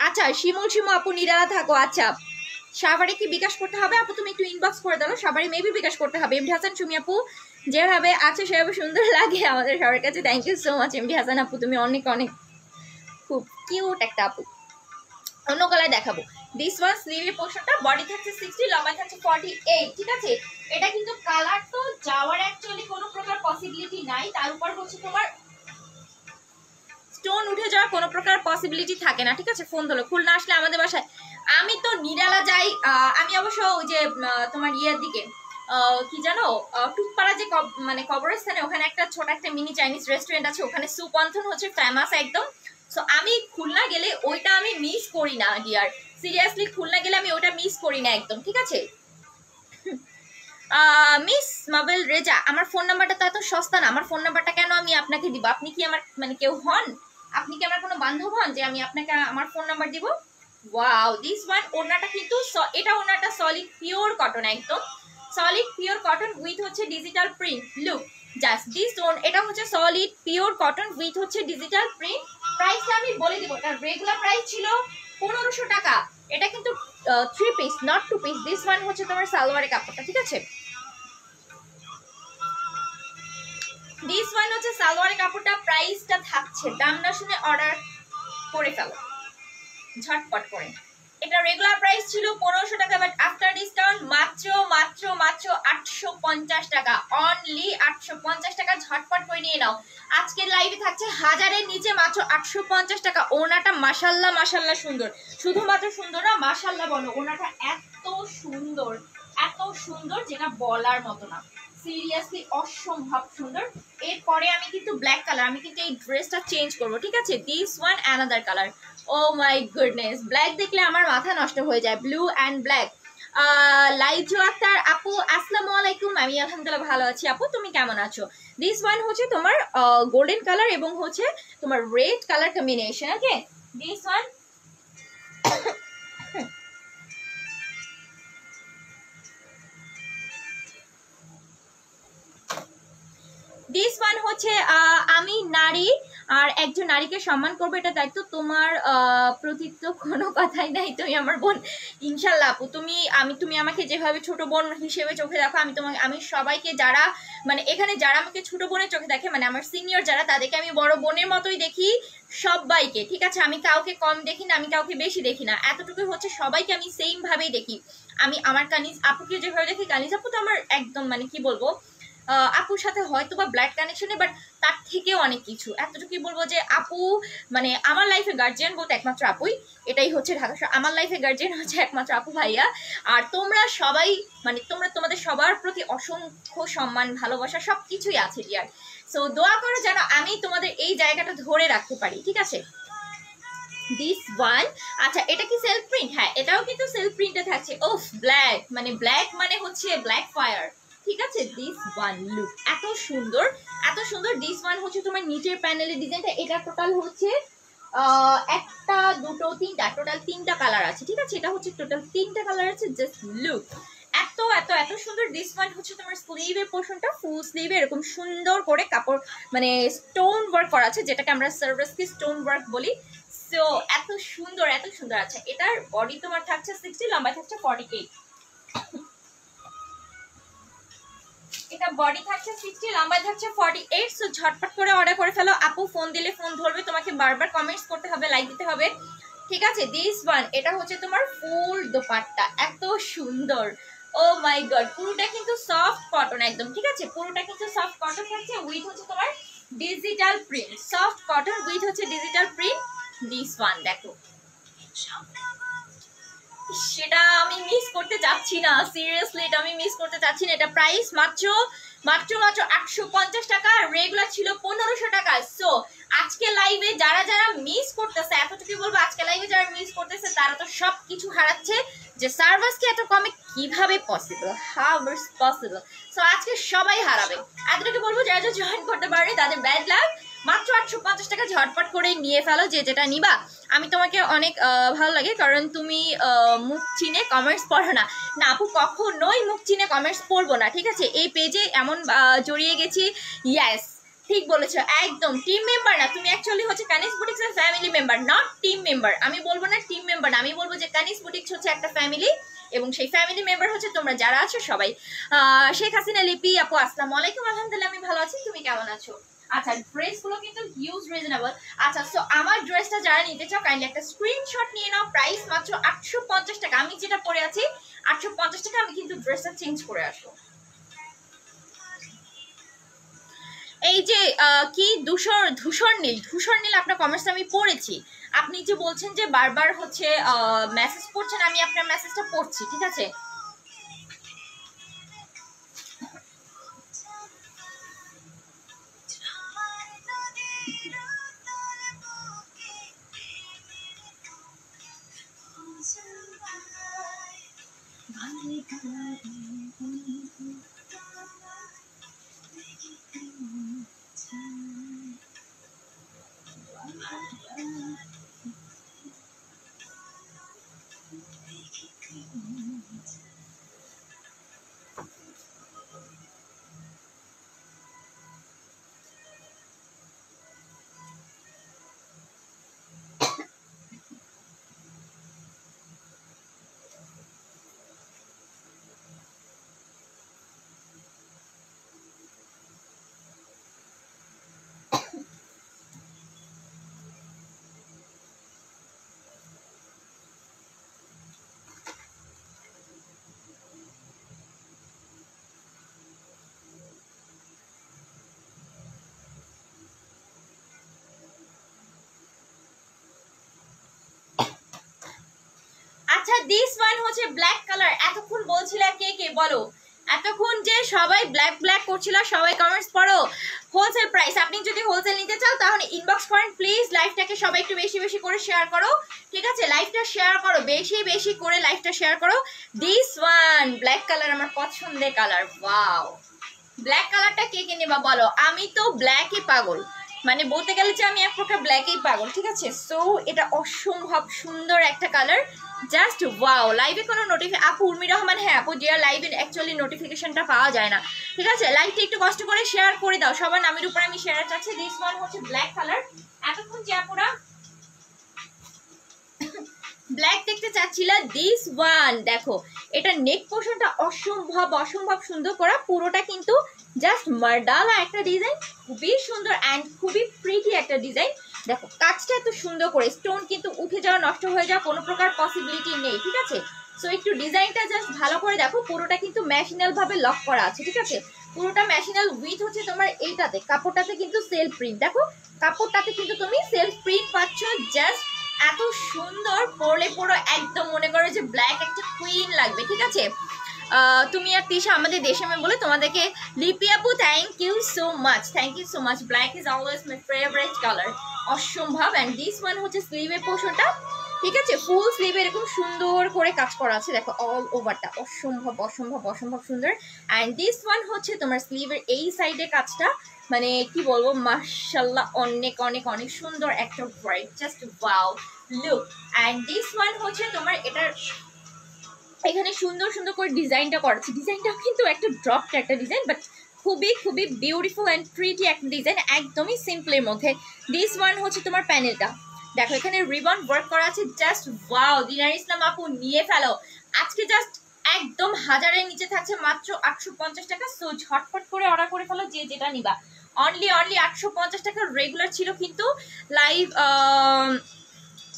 S1: আচ্ছা শিমুল আপু নিরালা থাকো। আচ্ছা সাভারে কি বিকাশ করতে হবে? আপু তুমি একটু ইনবক্স করে দাও, সাভারে মেবি বিকাশ করতে হবে। এমডি হাসান সুমি আপু যেভাবে আছে সেভাবে সুন্দর লাগে আমাদের সবার কাছে, thank you so much MD Hasan আপু, তুমি অনেক অনেক খুব কিউট একটা আপু। অন্য গলায় দেখাবো। দিস ওয়ান স্লিভের পোর্শনটা, বডি থাকছে 60, লম্বা থাকছে 48, ঠিক আছে। এটা কিন্তু কালার তো যাওয়ার অ্যাকচুয়ালি কোনো প্রকার পসিবিলিটি নাই, তার উপর হচ্ছে তোমার স্টোন উঠে যাওয়ার কোনো প্রকার পসিবিলিটি থাকে না, ঠিক আছে। ফোন ধরো, খুলনা আসলে আমাদের বাসায়, আমি তো নিরালা যাই, আমি অবশ্য ওই যে তোমার ইয়ের দিকে কি জানো টুকপাড়া যে মানে কবরস্থানে ওখানে একটা ছোট একটা মিনি চাইনিজ রেস্টুরেন্ট আছে, ওখানে সুপন্থন হচ্ছে ফেমাস একদম। সো আমি খুলনা গেলে ওইটা আমি মিস করি না ডিয়ার, সিরিয়াসলি খুলনা গেলে আমি ওইটা মিস করি না একদম, ঠিক আছে। মিস মাবেল রেজা, আমার ফোন নাম্বারটা তো এত সস্তা না, আমার ফোন নাম্বারটা কেন আমি আপনাকে দিব? আপনি কি আমার মানে কেউ হন? আপনি কি আমার কোনো বান্ধব হন যে আমি আপনাকে আমার ফোন নাম্বার দিব? ওয়াও দিস ওয়ান, ওনাটা কিন্তু এটা ওনাটা সলিড পিওর কটন, একদম সলিড পিওর কটন উইথ হচ্ছে digital print. Look just this one, এটা হচ্ছে সলিড পিওর কটন উইথ হচ্ছে ডিজিটাল প্রিন্ট। প্রাইসটা আমি বলে দিব, তার রেগুলার প্রাইস ছিল 1500 টাকা, এটা কিন্তু 3 piece not 2 piece. This one হচ্ছে তোমার সালোয়ারের কাপড়টা, ঠিক আছে। দিস ওয়ান হচ্ছে সালোয়ারের কাপড়টা, প্রাইসটা থাকছে, দাম না শুনে অর্ডার করে ফেলো ঝটপট করে। এটা রেগুলার প্রাইস ছিল 1500 টাকা, বাট আফটার ডিসকাউন্ট মাত্র মাত্র মাত্র 850 টাকা, অনলি 850 টাকা, ঝটপট করে নিয়ে নাও। আজকের লাইভে থাকছে 1000-এর নিচে মাত্র 850 টাকা। ওনাটা মাশাল্লাহ মাশাল্লাহ সুন্দর, শুধুমাত্র সুন্দর না মাশাল্লাহ বলো, ওনাটা এত সুন্দর যেটা বলার মতো না, সিরিয়াসলি অসম্ভব সুন্দর। এরপরে আমি কিন্তু ব্ল্যাক কালার, আমি কিন্তু এই ড্রেসটা চেঞ্জ করবো, ঠিক আছে। This one another colour, oh my goodness, black দেখলে আমার মাথা নষ্ট হয়ে যায়, blue and black. Laizu Akter আপু আসসালামু আলাইকুম, আমি আলহামদুলিল্লাহ ভালো আছি, আপু তুমি কেমন আছো? দিস ওয়ান হচ্ছে তোমার গোল্ডেন কালার এবং হচ্ছে তোমার red colour combination, okay. This one this one হচ্ছে আমি নারী আর একজন নারীকে সম্মান করবো, এটা দায়িত্ব তোমার প্রতি তো কোনো কথাই নাই, তুমি আমার বোন ইনশাল্লাহ আপু। তুমি আমাকে যেভাবে ছোট বোন হিসেবে চোখে দেখো, আমি সবাইকে যারা মানে এখানে যারা আমাকে ছোট বোনের চোখে দেখে, মানে আমার সিনিয়র যারা, তাদেরকে আমি বড় বোনের মতোই দেখি সবাইকে, ঠিক আছে। আমি কাউকে কম দেখি না, আমি কাউকে বেশি দেখি না, এতটুকুই হচ্ছে, সবাইকে আমি সেম ভাবেই দেখি। আমি আমার কানিজ আপুকে যেভাবে দেখি, কানিজ আপু তো আমার একদম মানে কি বলবো, আপুর সাথে হয়তো বা ব্লাড কানেকশনে, বাট তার থেকেও অনেক কিছু। এতটুকুই বলবো যে আপু মানে আমার লাইফে গার্জিয়ান বলতে একমাত্র আপুই, এটাই হচ্ছে ঢাকা শহর, আমার লাইফে গার্জিয়ান হচ্ছে একমাত্র আপু ভাইয়া। আর তোমরা সবাই মানে তোমাদের সবার প্রতি অসংখ্য সম্মান ভালোবাসা সব কিছুই আছে ডিয়ার। সো দোয়া করো যেন আমি তোমাদের এই জায়গাটা ধরে রাখতে পারি, ঠিক আছে। দিস ওয়ান, আচ্ছা এটা কি সেলফ প্রিন্ট? হ্যাঁ এটাও কিন্তু সেলফ প্রিন্টে থাকছে। ওফ ব্ল্যাক মানে হচ্ছে ব্ল্যাক ফায়ার, ঠিক আছে। দিস ওয়ান লুক এত সুন্দর এত সুন্দর। দিস ওয়ান হচ্ছে তোমার নিচের প্যানেলের ডিজাইনটা, এটা টোটাল হচ্ছে একটা দুটো তিনটা, টোটাল তিনটা কালার আছে, ঠিক আছে। এটা হচ্ছে টোটাল তিনটা কালার আছে, জাস্ট লুক এত এত এত এত সুন্দর। দিস ওয়ান হচ্ছে তোমার স্লিভের পোর্শনটা, ফুল স্লিভে এরকম সুন্দর করে কাপড় মানে স্টোন ওয়ার্ক করা আছে, যেটাকে আমরা সার্ভাসকি স্টোন ওয়ার্ক বলি। সো এত সুন্দর এত সুন্দর। আচ্ছা এটার বডি তোমার থাকছে 60, লম্বা থাকছে 48। এটা বডি থাকছে 60, লম্বা থাকছে 48। সো ঝটপট করে অর্ডার করে ফেলো আপু। ফোন দিলে ফোন ধরবে, তোমাকে বারবার কমেন্টস করতে হবে, লাইক দিতে হবে, ঠিক আছে। দিস ওয়ান এটা হচ্ছে তোমার ফুল দোপাট্টা, এত সুন্দর। ও মাই গড, পুরোটা কিন্তু সফট কটন একদম, ঠিক আছে। পুরোটা কিন্তু সফট কটন থাকছে, উইথ হচ্ছে তোমার digital print. Soft cotton with হচ্ছে ডিজিটাল প্রিন্ট। দিস ওয়ান দেখো, সেটা আমি মিস করতে চাচ্ছি না, সিরিয়াসলি এটা আমি মিস করতে চাচ্ছি না। এটা প্রাইস মাত্র মাত্র মাত্র 850 টাকা, রেগুলার ছিল 1500 টাকা। সো আজকে লাইভে যারা যারা মিস করতেছে, এতটুকু বলবো, আজকে লাইভে যারা মিস করতেছে তারা তো সব কিছু হারাচ্ছে। যে সার্ভাসকে এত কমে কিভাবে possible, how it's possible. So আজকে সবাই হারাবে, এতটুকু বলবো। যারা যারা জয়েন করতে পারে তাদের ব্যাড লাক। মাত্র 850 টাকা, ঝটপট করে নিয়ে ফেলো যে যেটা নিবা। আমি তোমাকে অনেক ভালো লাগে, কারণ তুমি মুখ চিনে কমেন্টস পড়ো না। না আপু, কখনোই মুখ চিনে কমেন্টস পড়বো না, ঠিক আছে। এই পেজে এমন জড়িয়ে গেছি, ইয়েস ঠিক বলেছো একদম। টিম মেম্বার না, তুমি অ্যাকচুয়ালি হচ্ছে কানিস বুটিক্সের family member, not team member. আমি বলবো না টিম মেম্বার না, আমি বলবো যে কানিস বুটিক্স হচ্ছে একটা ফ্যামিলি, এবং সেই ফ্যামিলি মেম্বার হচ্ছে তোমরা যারা আছো সবাই। শেখ হাসিনা লিপি আপু আসসালামু আলাইকুম। আলহামদুলিল্লাহ আমি ভালো আছি, তুমি কেমন আছো? আচ্ছা ড্রেসগুলো কিন্তু হিউজ রিজনেবল। আচ্ছা সো আমার ড্রেসটা যারা নিতে চাও কাইন্ডলি একটা স্ক্রিনশট নিয়ে নাও। প্রাইস মাত্র 850 টাকা। আমি যেটা পরে আছি 850 টাকা। আমি কিন্তু ড্রেসটা চেঞ্জ করে আসবো। এই যে কি ধূসর নীল আপনার কমেন্টস আমি পড়েছি। আপনি যে বলছেন যে বারবার হচ্ছে মেসেজ পড়ছেন, আমি আপনার মেসেজটা পড়ছি, ঠিক আছে। আচ্ছা দিস ওয়ান হচ্ছে ব্ল্যাক কালার। এতক্ষণ বলছিলা কে কে বলো, এতক্ষণ যে সবাই ব্ল্যাক ব্ল্যাক করছিল, সবাই কমেন্টস পড়ো। হোলসেল প্রাইস, আপনি যদি হোলসেল নিতে চাও তাহলে ইনবক্স করেন প্লিজ। লাইভটাকে সবাই একটু বেশি বেশি করে শেয়ার করো, ঠিক আছে। লাইভটা শেয়ার করো, বেশি বেশি করে লাইভটা শেয়ার করো। দিস ওয়ান ব্ল্যাক কালার আমার পছন্দের কালার। ওয়াও, ব্ল্যাক কালারটা কে কে নেবা বলো। আমি তো ব্ল্যাকই পাগল, মানে বলতে গেলে যে আমি এক প্রকার ব্ল্যাকেই পাগল, ঠিক আছে। সো এটা অসম্ভব সুন্দর একটা কালার, জাস্ট ওয়াও। লাইভে কোনো নোটিফিকেশন, আপু উর্মি রহমান, হ্যাঁ আপু জিয়া, লাইভে অ্যাকচুয়ালি নোটিফিকেশনটা পাওয়া যায় না, ঠিক আছে। লাইভটা একটু কষ্ট করে শেয়ার করে দাও, সবার নামের উপর আমি শেয়ার চাচ্ছি। দিস ওয়ান হচ্ছে ব্ল্যাক কালার। এতক্ষণ যে আপুরা ব্ল্যাক দেখতে চাচ্ছিলা, দিস ওয়ান দেখো। এটা নেক পোর্শনটা অসম্ভব অসম্ভব সুন্দর করা, পুরোটা কিন্তু জাস্ট মার্ডালা একটা ডিজাইন, খুবই সুন্দর অ্যান্ড খুবই প্রিটি একটা ডিজাইন। দেখো কাজটা এত সুন্দর করে, স্টোন কিন্তু উঠে যাওয়া নষ্ট হয়ে যাওয়া কোনো প্রকার পসিবিলিটি নেই, ঠিক আছে। সো একটু ডিজাইনটা জাস্ট ভালো করে দেখো, পুরোটা কিন্তু মেশিনাল ভাবে লক করা আছে, ঠিক আছে। পুরোটা মেশিনাল উইথ হচ্ছে তোমার এইটাতে, কাপড়টাতে কিন্তু সেলফ প্রিন্ট, দেখো কাপড়টাতে কিন্তু তুমি সেলফ প্রিন্ট পাচ্ছ। জাস্ট এত সুন্দর, পরলে পুরো একদম মনে করো যে ব্ল্যাক একটা কুইন লাগবে, ঠিক আছে। তুমি আর তিশা আমাদের দেশে মেয়ে বলে তোমাদেরকে। লিপি আপু thank you so much, thank you so much. Black is always my favourite colour, অসম্ভব। অ্যান্ড দিস ওয়ান হচ্ছে স্লিভের পোর্শনটা, ঠিক আছে। ফুল স্লিভে এরকম সুন্দর করে কাজ করা আছে, দেখো অল ওভারটা অসম্ভব অসম্ভব অসম্ভব সুন্দর। অ্যান্ড দিস ওয়ান হচ্ছে তোমার স্লিভের এই সাইডে কাজটা, মানে কি বলবো, মাশাআল্লাহ অনেক অনেক অনেক সুন্দর একটা work, just wow look. And this one হচ্ছে তোমার এটার এখানে সুন্দর সুন্দর করে ডিজাইনটা করেছে, ডিজাইনটা কিন্তু একটা ড্রপড একটা ডিজাইন, বাট খুবই খুবই বিউটিফুল অ্যান্ড প্রিটি একটা ডিজাইন, একদমই সিম্পলের মধ্যে। দিস ওয়ান হচ্ছে তোমার প্যানেলটা দেখো, এখানে রিবন ওয়ার্ক করা আছে, জাস্ট ওয়াও। দিনার ইসলাম আপু নিয়ে ফেলো আজকে, জাস্ট একদম হাজারের নিচে থাকছে মাত্র 850 টাকা। সো ঝটপট করে অর্ডার করে ফেলো যে যেটা নিবা, অনলি 850 টাকা। রেগুলার ছিল কিন্তু লাইভ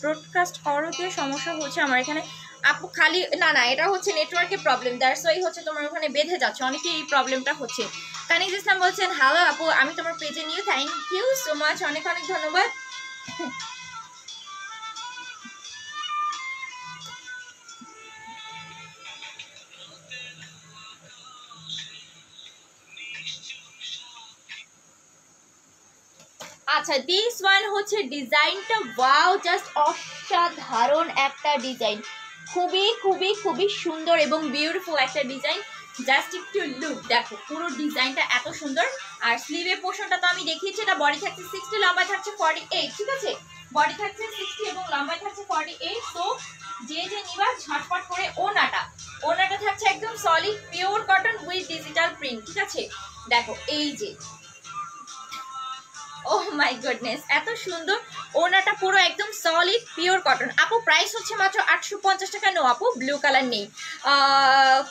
S1: ব্রডকাস্ট করতে সমস্যা হচ্ছে আমার এখানে আপু, খালি না না এটা হচ্ছে নেটওয়ার্কের প্রবলেম, দ্যাটস ওয়াই হচ্ছে তোমার ওখানে বেঁধে যাচ্ছে, অনেকে এই প্রবলেমটা হচ্ছে। কানিজ ইসলাম বলছেন হ্যালো আপু, আমি তোমার পেজে নিয়ে, থ্যাংক ইউ সো মাচ, অনেক অনেক ধন্যবাদ। আচ্ছা দিস ওয়ান হচ্ছে ডিজাইনটা ওয়াও, জাস্ট অসাধারণ একটা ডিজাইন, খুবই খুবই খুবই সুন্দর এবং বিউটিফুল একটা ডিজাইন। জাস্ট একটু লুক দেখো, পুরো ডিজাইনটা এত সুন্দর। আর স্লিভের পোর্শনটা তো আমি দেখিয়েছি, এটা বডি থাকছে 60, লম্বায় থাকছে 48, ঠিক আছে, বডি থাকছে 60 এবং লম্বায় থাকছে 48। তো যে যে নিবা ঝটপট করে। ওনাটা থাকছে একদম solid pure cotton with digital print, ঠিক আছে। দেখো এই যে ওহ মাই গুডনেস, এত সুন্দর ওনাটা, পুরো একদম সলিড পিওর কটন। আপু প্রাইস হচ্ছে মাত্র 850 টাকা। নো আপু ব্লু কালার নেই,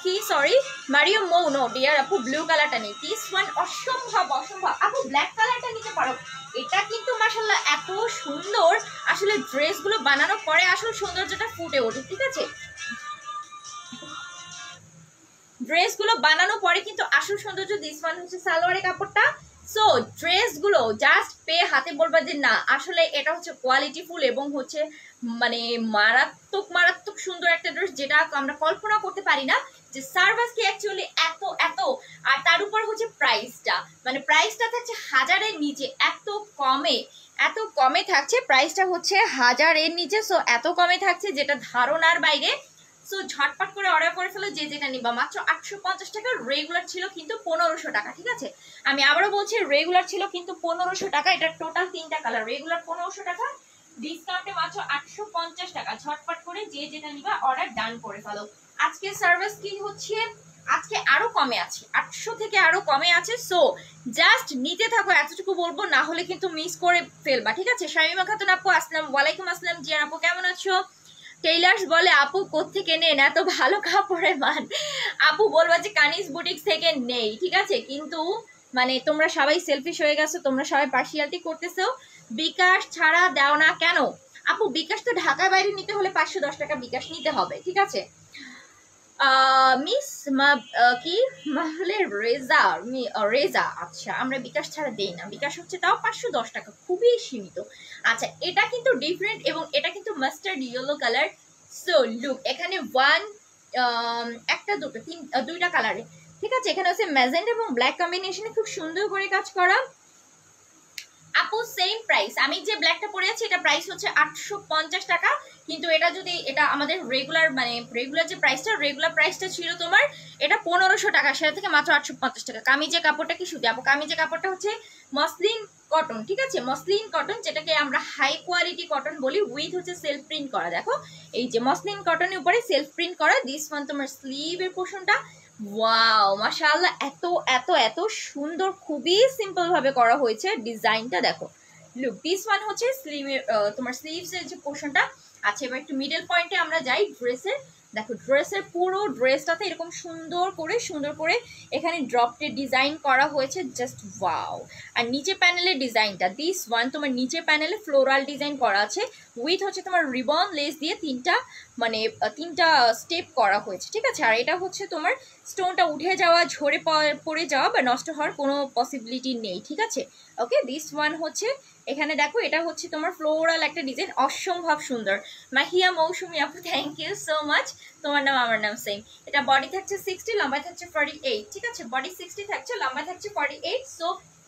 S1: কি সরি মারিও মো, নো ডিয়ার আপু ব্লু কালারটা নেই। দিস ওয়ান অসম্ভব অসম্ভব আপু, ব্ল্যাক কালারটা নিতে পারো, এটা কিন্তু মাশাআল্লাহ এত সুন্দর, আসলে ড্রেসগুলো বানানোর পরে আসলে সৌন্দর্যটা ফুটে ওঠে, ঠিক আছে। ড্রেসগুলো বানানোর পরে কিন্তু আসল সৌন্দর্য। দিস ওয়ান হচ্ছে সালোয়ারের কাপড়টা। সো ড্রেসগুলো জাস্ট পেয়ে হাতে বলবা যে না আসলে এটা হচ্ছে কোয়ালিটিফুল এবং হচ্ছে মানে মারাত্মক মারাত্মক সুন্দর একটা ড্রেস, যেটা আমরা কল্পনা করতে পারি না যে সার্ভাস কি অ্যাকচুয়ালি এত এত। আর তার উপর হচ্ছে প্রাইসটা, মানে প্রাইসটা থাকছে হাজারের নিচে, এত কমে থাকছে, প্রাইসটা হচ্ছে হাজারের নিচে। সো এত কমে থাকছে যেটা ধারণার বাইরে। সো ঝটপট করে অর্ডার করে ফেলো যে যেটা নিবা, মাত্র 850 টাকা। রেগুলার ছিল কিন্তু 1500 টাকা, ঠিক আছে। আমি আবারও বলছি রেগুলার ছিল কিন্তু 1500 টাকা, এটা টোটাল 3টা কালার, রেগুলার 1500 টাকা, ডিসকাউন্টে মাত্র 850 টাকা। ঝটপট করে যে যেটা নিবা অর্ডার ডান করে ফেলো। আজকে সার্ভিস কি হচ্ছে, আজকে আরো কমে আছে, 800 থেকে আরো কমে আছে। সো জাস্ট নিতে থাকো, এতটুকু বলবো, না হলে কিন্তু মিস করে ফেলবা, ঠিক আছে। শামিমা খাতুন আপু আসসালাম ওয়ালাইকুম আসসালাম, জিয়ান আপু কেমন আছো। টেইলার্স বলে আপু কোত্থেকে নেন এত ভালো কাপড়ের মান, আপু বলবা যে কানিজ বুটিক্স থেকে নেই, ঠিক আছে। কিন্তু মানে তোমরা সবাই সেলফিশ হয়ে গেছো, তোমরা সবাই পার্সিয়ালিটি করতেছো। বিকাশ ছাড়া দাও না কেন আপু, বিকাশ তো ঢাকার বাইরে নিতে হলে 510 টাকা বিকাশ নিতে হবে, ঠিক আছে। মিস কি মাহলে রেজা, আচ্ছা আমরা বিকাশ ছাড়া দেই না, বিকাশ হচ্ছে তাও 510 টাকা, খুবই সীমিত। আচ্ছা এটা কিন্তু ডিফারেন্ট এবং এটা কিন্তু mustard yellow colour. So look এখানে একটা দুইটা কালারে, ঠিক আছে। এখানে হচ্ছে ম্যাজেন্ডা এবং ব্ল্যাক কম্বিনেশনে খুব সুন্দর করে কাজ করা। আপু সেম প্রাইস, আমি যে ব্ল্যাকটা পরে আছি এটা প্রাইস হচ্ছে 850 টাকা, কিন্তু এটা যদি এটা আমাদের রেগুলার মানে রেগুলার যে প্রাইসটা, রেগুলার প্রাইসটা ছিল তোমার এটা 1500 টাকা, সেটা থেকে মাত্র 850 টাকা। কামিজের কাপড়টা কি শুধু আপু, কামিজের কাপড়টা হচ্ছে মসলিন কটন, ঠিক আছে, মসলিন কটন, যেটাকে আমরা হাই কোয়ালিটি কটন বলি, উইথ হচ্ছে সেলফ প্রিন্ট করা। দেখো এই যে মসলিন কটনের উপরে সেলফ প্রিন্ট করা। দিস ওয়ান তোমার স্লিভের পোর্শনটা ওয়াও মাশাআল্লাহ, এত এত এত সুন্দর, খুবই সিম্পল ভাবে করা হয়েছে ডিজাইনটা। দেখো লুক, দিস ওয়ান হচ্ছে স্লিভের তোমার স্লিভস এর যে পোর্শনটা। আচ্ছা এবার একটু মিডল পয়েন্টে আমরা যাই ড্রেসের। দেখো ড্রেসের পুরো ড্রেসটাতে এরকম সুন্দর করে এখানে ড্রপটে ডিজাইন করা হয়েছে, জাস্ট ওয়াও। আর নিচে প্যানেলের ডিজাইনটা, দিস ওয়ান তোমার নিচে প্যানেলে ফ্লোরাল ডিজাইন করা আছে, উইথ হচ্ছে তোমার রিবন লেস দিয়ে তিনটা স্টেপ করা হয়েছে, ঠিক আছে। আর এটা হচ্ছে তোমার স্টোনটা উঠে যাওয়া, ঝরে পড়ে যাওয়া বা নষ্ট হওয়ার কোনো পসিবিলিটি নেই, ঠিক আছে। ওকে দিস ওয়ান হচ্ছে এখানে দেখো এটা হচ্ছে তোমার ফ্লোরাল একটা ডিজাইন, অসম্ভব সুন্দর। মাহিয়া মৌসুমি আপু থ্যাংক ইউ সো মাচ, তোমার নাম আমার নাম সেম। এটা বডি থাকছে 60, লম্বায় থাকছে 48, ঠিক আছে, বডি 60 থাকছে, লম্বায় থাকছে 48। সো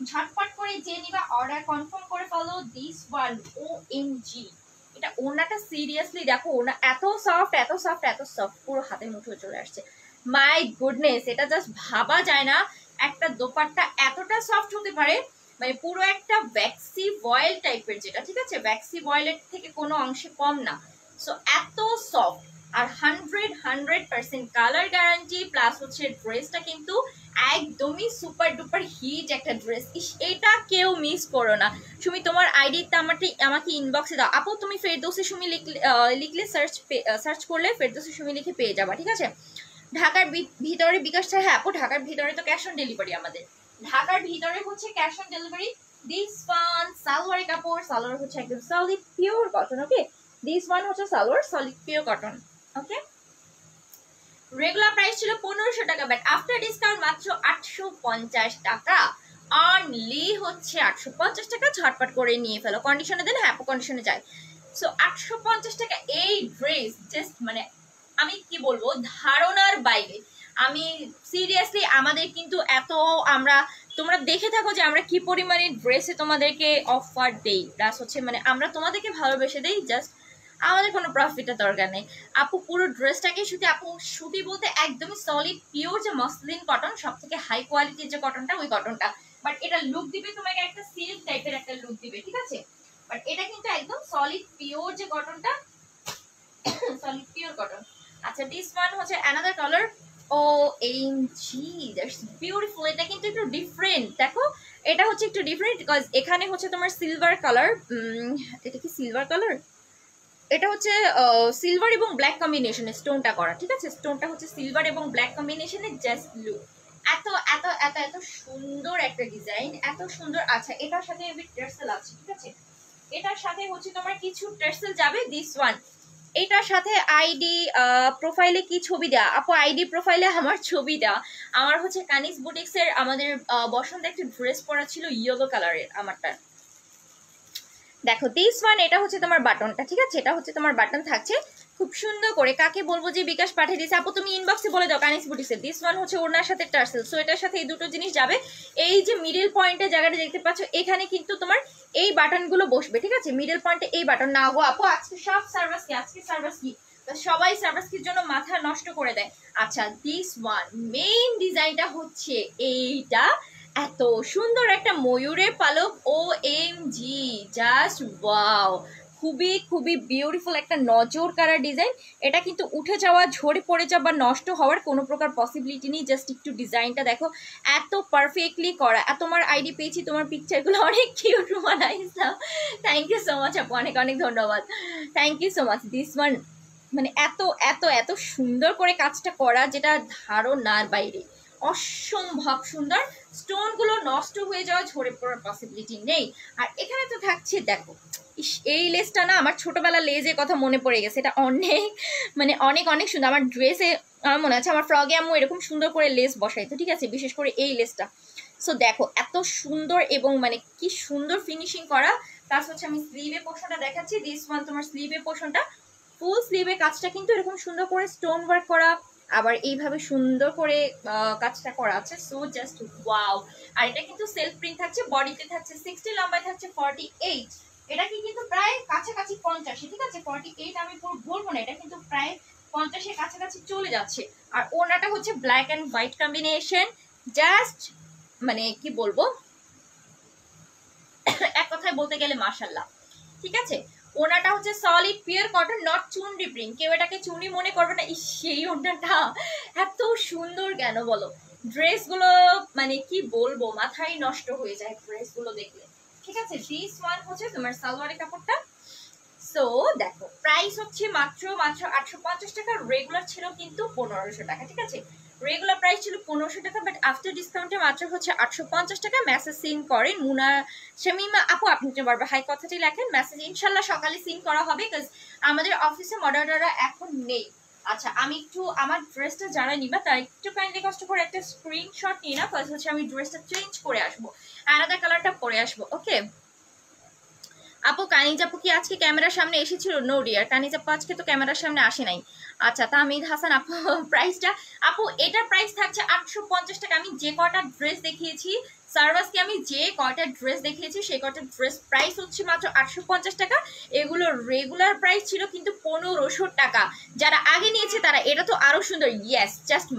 S1: ঝটপট করে যে নিবা অর্ডার কনফার্ম করে ফেলো। দিস ওয়ান OMG, এটা ওনাটা সিরিয়াসলি দেখো, ওনা এত সফট এত সফট এত সফট, পুরো হাতের মুঠোয় চলে আসছে। মাই গুডনেস, এটা জাস্ট ভাবা যায় না একটা দোপাট্টা এতটা সফট হতে পারে, মানে পুরো একটা ভ্যাক্সি ভয়েল টাইপের, যেটা ঠিক আছে ভ্যাক্সি ভয়েলের থেকে কোনো অংশে কম না। সো এত সফট, আর 100% কালার গ্যারান্টি, প্লাস হচ্ছে ড্রেসটা কিন্তু একদমই সুপার ডুপার হিট একটা ড্রেস। এটা কেউ মিস করো না। সুমি তোমার আইডিতে আমাকে ইনবক্সে দাও। আপু তুমি ফেরদৌসি সুমি লিখলে সার্চ করলে ফেরদৌসি সুমি লিখে পেয়ে যাবা, ঠিক আছে। ঢাকার ভিতরে বিকাশটা, হ্যাঁ আপু ঢাকার ভিতরে তো ক্যাশ অন ডেলিভারি আমাদের, ঢাকার ভিতরে হচ্ছে cash on delivery. This one salwar কাপড়, সালোয়ার হচ্ছে একদম solid pure cotton, okay. This one হচ্ছে সালোয়ার সলিড পিওর কটন, ওকে। রেগুলার প্রাইস ছিল 1500 টাকা, বাট আফটার ডিসকাউন্ট মাত্র 850 টাকা, অনলি হচ্ছে 850 টাকা। ঝটপট করে নিয়ে ফেলো, কন্ডিশনে দেন, হ্যাঁ কন্ডিশনে যায়। সো 850 টাকা এই ড্রেস জাস্ট মানে আমি কি বলবো, ধারণার বাইরে। আমি সিরিয়াসলি আমাদের কিন্তু এত আমরা, তোমরা দেখে থাকো যে আমরা কি পরিমাণে ড্রেসে তোমাদেরকে অফার দেই, প্লাস হচ্ছে মানে আমরা তোমাদেরকে ভালোবেসে দেই, জাস্ট আমাদের কোনো প্রফিটের দরকার নেই। আপু পুরো ড্রেসটাকে শুধু, আপু সুতি বলতে একদমই সলিড পিওর যে মসলিন কটন, সব থেকে হাই কোয়ালিটির যে কটনটা, ওই কটনটা। বাট এটা লুক দিবে তোমাকে একটা সিল্ক টাইপের একটা লুক দিবে, ঠিক আছে। বাট এটা কিন্তু একদম সলিড পিওর যে কটনটা, সলিড পিওর কটন। আচ্ছা দিস ওয়ান হচ্ছে another colour, OMG that's beautiful. এটা কিন্তু একটু ডিফারেন্ট, দেখো এটা হচ্ছে একটু ডিফারেন্ট বিকজ এখানে হচ্ছে তোমার সিলভার কালার, এটা কি সিলভার কালার, এটা হচ্ছে সিলভার এবং ব্ল্যাক কম্বিনেশনে স্টোনটা করা, ঠিক আছে। স্টোনটা হচ্ছে সিলভার এবং ব্ল্যাক কম্বিনেশনে, জাস্ট লুক এত এত এত এত সুন্দর একটা ডিজাইন, এত সুন্দর। আচ্ছা এটার সাথে টার্সেল আছে, ঠিক আছে, এটার সাথে হচ্ছে তোমার কিছু টার্সেল যাবে। দিস ওয়ান এটার সাথে আইডি প্রোফাইলে কি ছবি দেওয়া, আপু আইডি প্রোফাইলে আমার ছবি দেওয়া। আমার হচ্ছে কানিস বুটিক্সের আমাদের বসন্ত একটা ড্রেস পরা ছিল ইয়েলো কালারের আমারটা, দেখো দিস ওয়ান এটা হচ্ছে তোমার বাটনটা, ঠিক আছে, এটা হচ্ছে তোমার বাটন থাকছে খুব সুন্দর করে। কাকে বলবো যে বিকাশ পাঠিয়ে দিয়েছে, আপু তুমি ইনবক্সে বলে দাও কানিস বুটিক্সের। দিস ওয়ান হচ্ছে ওনার সাথে টার্সেল, সো এটার সাথে এই দুটো জিনিস যাবে। এই যে মিডল পয়েন্টের জায়গাটা দেখতে পাচ্ছ, এখানে কিন্তু তোমার এই বাটনগুলো বসবে, ঠিক আছে। মিডল পয়েন্টে এই বাটন না গো আপু, আজকে সব সার্ভিস কি, আজকে সার্ভিস কি, সবাই সার্ভিস কির জন্য মাথা নষ্ট করে দেয়। আচ্ছা দিস ওয়ান মেইন ডিজাইনটা হচ্ছে এইটা, এত সুন্দর একটা ময়ূরের পালক, ও এম জি জাস্ট ওয়াও, খুবই খুবই বিউটিফুল একটা নজর কাড়া ডিজাইন। এটা কিন্তু উঠে যাওয়া, ঝরে পড়ে যাওয়া বা নষ্ট হওয়ার কোনো প্রকার পসিবিলিটি নেই। জাস্ট একটু ডিজাইনটা দেখো, এত পারফেক্টলি করা। তোমার আইডি পেয়েছি, তোমার পিকচারগুলো অনেক cute Rumana Islam, thank you so much আপু, অনেক অনেক ধন্যবাদ, thank you so much. This one মানে এত এত এত সুন্দর করে কাজটা করা, যেটা ধারণার বাইরে, অসম্ভব সুন্দর। স্টোনগুলো নষ্ট হয়ে যাওয়া, ঝরে পড়ার পসিবিলিটি নেই। আর এখানে তো থাকছে দেখো, এই লেসটা না আমার ছোটবেলার লেজের কথা মনে পড়ে গেছে, এটা অনেক মানে অনেক অনেক সুন্দর। আমার ড্রেসে আমার মনে আছে আমার ফ্রগে আম্মু এরকম সুন্দর করে লেস বসাইতো, ঠিক আছে, বিশেষ করে এই লেসটা। সো দেখো এত সুন্দর এবং মানে কি সুন্দর ফিনিশিং করা। প্লাস হচ্ছে আমি স্লিভে পোর্শনটা দেখাচ্ছি। দিস ওয়ান তোমার স্লিভে পোর্শনটা, ফুল স্লিভে কাজটা কিন্তু এরকম সুন্দর করে স্টোন ওয়ার্ক করা, আবার এইভাবে সুন্দর করে কাজটা করা আছে। So just wow. আর এটা কিন্তু সেলফ প্রিন্ট থাকছে, বডিতে থাকছে 60, লম্বায় থাকছে 48। এটা কি কিন্তু প্রায় কাছাকাছি 50, ঠিক আছে। 48 আমি বলবো না, এটা কিন্তু প্রায় 50-এর কাছাকাছি চলে যাচ্ছে। আর ওনাটা হচ্ছে black and white combination, just মানে কি বলবো, এক কথায় বলতে গেলে মাশাআল্লাহ, ঠিক আছে। ওনাটা হচ্ছে solid pure cotton, not chunri print. কেউ এটাকে চুনরি মনে করবে না। সেই ওনাটা এত সুন্দর কেন বলো, ড্রেসগুলো মানে কি বলবো, মাথায় নষ্ট হয়ে যায় ড্রেসগুলো দেখলে, ঠিক আছে। দিস ওয়ান হচ্ছে তোমার সালোয়ারের কাপড়টা। সো দেখো প্রাইস হচ্ছে মাত্র 850 টাকা, রেগুলার ছিল কিন্তু 1500 টাকা, ঠিক আছে। রেগুলার প্রাইস ছিল 1500 টাকা, বাট আফটার ডিসকাউন্টে মাত্র হচ্ছে 850 টাকা। মেসেজ সিন করেন মুনা শামিমা আপু, আপনি যে বারবার হাই কথাটি লেখেন, মেসেজ ইনশাল্লাহ সকালে সিন করা হবে, বিকজ আমাদের অফিসে মডারেটররা এখন নেই। আচ্ছা আমি একটু আমার ড্রেসটা যারা নিবা তারা একটু কাইন্ডলি কষ্ট করে একটা স্ক্রিনশট নিয়ে না, ফার্স্ট হচ্ছে আমি ড্রেসটা চেঞ্জ করে আসবো, আলাদা কালারটা পরে আসবো, ওকে। আপু কানিজ আপু কি আজকে ক্যামেরার সামনে এসেছিল? নো ডিয়ার, কানিজ আপু আজকে তো ক্যামেরার সামনে আসে নাই। আচ্ছা তাহমিদ হাসান আপু প্রাইসটা, আপু এটার প্রাইস থাকছে 850 টাকা। আমি যে কটা ড্রেস দেখিয়েছি সারভাসকে আমি যে কয়টা ড্রেস দেখিয়েছি সেই কয়টা ড্রেস প্রাইস হচ্ছে মাত্র 850 টাকা। এগুলোর রেগুলার প্রাইস ছিল কিন্তু 1500 টাকা। যারা আগে নিয়েছে তারা, এটা তো আরো সুন্দর, ইয়েস জাস্ট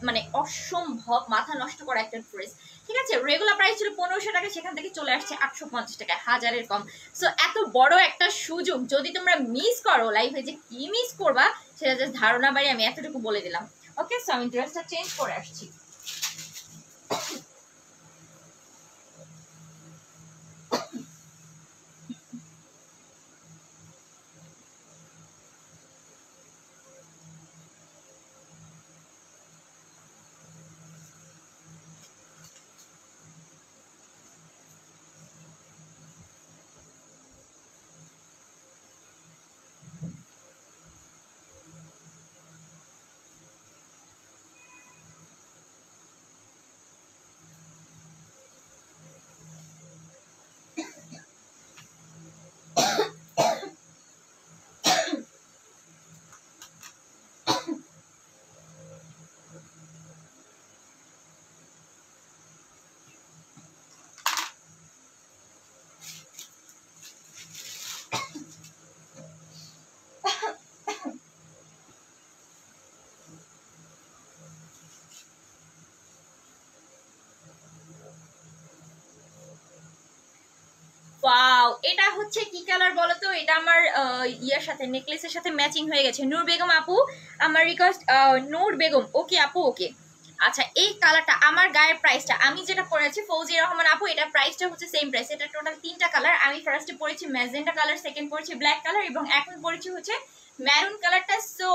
S1: মানে অসম্ভব মাথা নষ্ট করা একটা ড্রেস, ঠিক আছে। রেগুলার প্রাইস ছিল 1500 টাকা, সেখান থেকে চলে আসছে 850 টাকা, হাজারের কম। সো এত বড় একটা সুযোগ যদি তোমরা মিস করো, লাইফে যে কি মিস করবা সেটা জাস্ট ধারণা বাড়ি, আমি এতটুকু বলে দিলাম। ওকে, সো আমি ড্রেসটা চেঞ্জ করে আসছি। ওয়াও, এটা হচ্ছে কি কালার বলো তো? এটা আমার ইয়ার সাথে, নেকলেসের সাথে ম্যাচিং হয়ে গেছে। নূর বেগম আপু, আমার রিকোয়েস্ট, নূর বেগম, ওকে আপু ওকে। আচ্ছা, এই কালারটা আমার গায়ের প্রাইসটা, আমি যেটা পরেছি ফৌজিয়া রহমান আপু, এটা প্রাইসটা হচ্ছে সেম প্রাইস। এটা টোটাল 3টা কালার। আমি ফার্স্টে পরেছি ম্যাজেন্টা কালার, সেকেন্ড পরেছি ব্ল্যাক কালার, এবং এখন পরেছি হচ্ছে ম্যারুন কালারটা। সো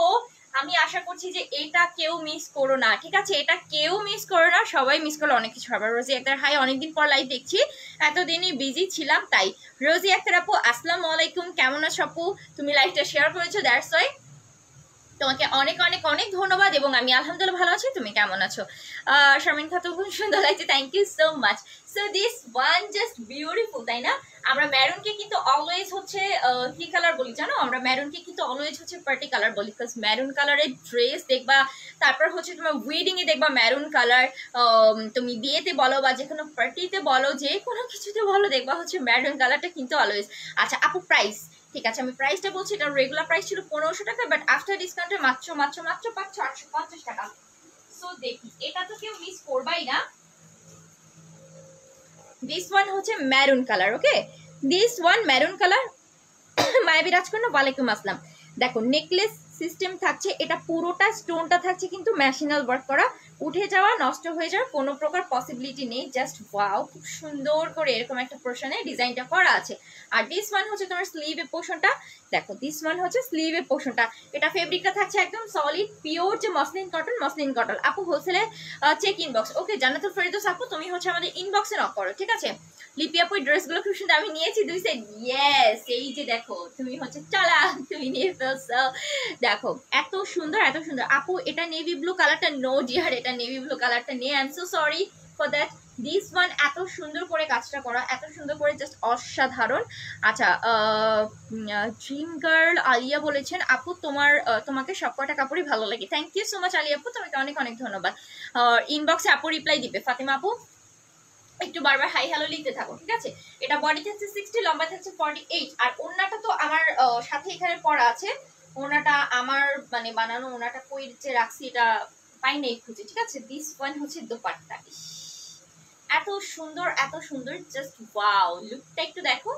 S1: আমি আশা করছি যে এটা কেউ মিস করো না, ঠিক আছে? এটা কেউ মিস করো না, সবাই মিস করলে অনেক কিছু হবে। রোজি আক্তার হাই, অনেকদিন পর লাইভ দেখছি, এতদিনই বিজি ছিলাম তাই। রোজি আক্তার আপু আসসালামু আলাইকুম, কেমন আছো আপু? তুমি লাইভটা শেয়ার করেছো, দ্যাটস ওয়াই তোমাকে অনেক অনেক অনেক ধন্যবাদ। এবং আমি আলহামদুলিল্লাহ ভালো আছি, তুমি কেমন আছো? শারমিন খাতুন, খুব সুন্দর লাগছে, thank you so much. So this one just beautiful, তাই না? আমরা ম্যারুনকে কিন্তু অলওয়েজ হচ্ছে কি কালার বলি জানো? আমরা ম্যারুনকে কিন্তু অলওয়েজ হচ্ছে পার্টি কালার বলি, বিকজ ম্যারুন কালারের ড্রেস দেখবা, তারপর হচ্ছে তোমার ওয়েডিং এ দেখবা ম্যারুন কালার, তুমি বিয়েতে বলো বা যে কোনো পার্টিতে বলো, যে কোনো কিছুতে বলো, দেখবা হচ্ছে ম্যারুন কালারটা কিন্তু অলওয়েজ। আচ্ছা আপু, প্রাইস ঠিক আছে, আমি প্রাইসটা বলছি। এটা রেগুলার প্রাইস ছিল 1500 টাকা, বাট আফটার ডিসকাউন্টে মাত্র মাত্র মাত্র পাচ্ছ 850 টাকা। সো দেখি, এটা তো কেউ মিস করবাই না। দিস ওয়ান হচ্ছে maroon colour, okay, this one maroon colour. মায়াবী রাজকন্যা, ওয়ালাইকুম আসসালাম। দেখো নেকলেস সিস্টেম থাকছে, এটা পুরোটা স্টোনটা থাকছে কিন্তু মেশিনাল ওয়ার্ক করা, উঠে যাওয়া নষ্ট হয়ে যাওয়ার কোনো প্রকার পসিবিলিটি নেই। জাস্ট ওয়াও, খুব সুন্দর করে এরকম একটা পোর্শনে ডিজাইনটা করা আছে। আর দিস ওয়ান হচ্ছে তোমার স্লিভের পোর্শনটা, দেখো দিস ওয়ান হচ্ছে স্লিভের পোর্শনটা। এটা ফেব্রিকটা থাকছে একদম সলিড পিওর যে মসলিন কটন, মসলিন কটন। আপু হোলসেলে চেক ইনবক্স, ওকে জান্নাতুল ফেরদৌস আপু, তুমি হচ্ছে আমাদের ইনবক্সে নক করো, ঠিক আছে? লিপি আপু ড্রেসগুলো খুব সুন্দর, আমি নিয়েছি 2 সেট, ইয়েস এই যে দেখো, তুমি হচ্ছে চালা, তুমি নিয়ে ফেলছো, দেখো এত সুন্দর এত সুন্দর। আপু এটা নেভি ব্লু কালারটা, নো ডিয়ার, এটা নেভি ব্লু কালারটা নেই, I am so sorry for that. This one এত সুন্দর করে কাজটা করা, এত সুন্দর করে, জাস্ট অসাধারণ। আচ্ছা, ড্রিম গার্ল আলিয়া বলেছেন আপু তোমাকে সব কটা কাপড়ই ভালো লাগে, thank you so much Alia আপু, তোমাকে অনেক অনেক ধন্যবাদ। ইনবক্সে আপু রিপ্লাই দিবে, ফাতিমা আপু একটু বারবার হাই হ্যালো লিখতে থাকো, ঠিক আছে? এটা বডি থাকছে 60, লম্বা থাকছে 48। আর ওড়নাটা তো আমার সাথে এখানে পরা আছে, ওড়নাটা আমার মানে বানানো ওড়নাটা কই যে রাখছি এটা পাই নাই খুঁজে, ঠিক আছে? দিস ওয়ান হচ্ছে দোপাট্টা, এত সুন্দর এত সুন্দর, জাস্ট ওয়াও, লুকটা একটু দেখো,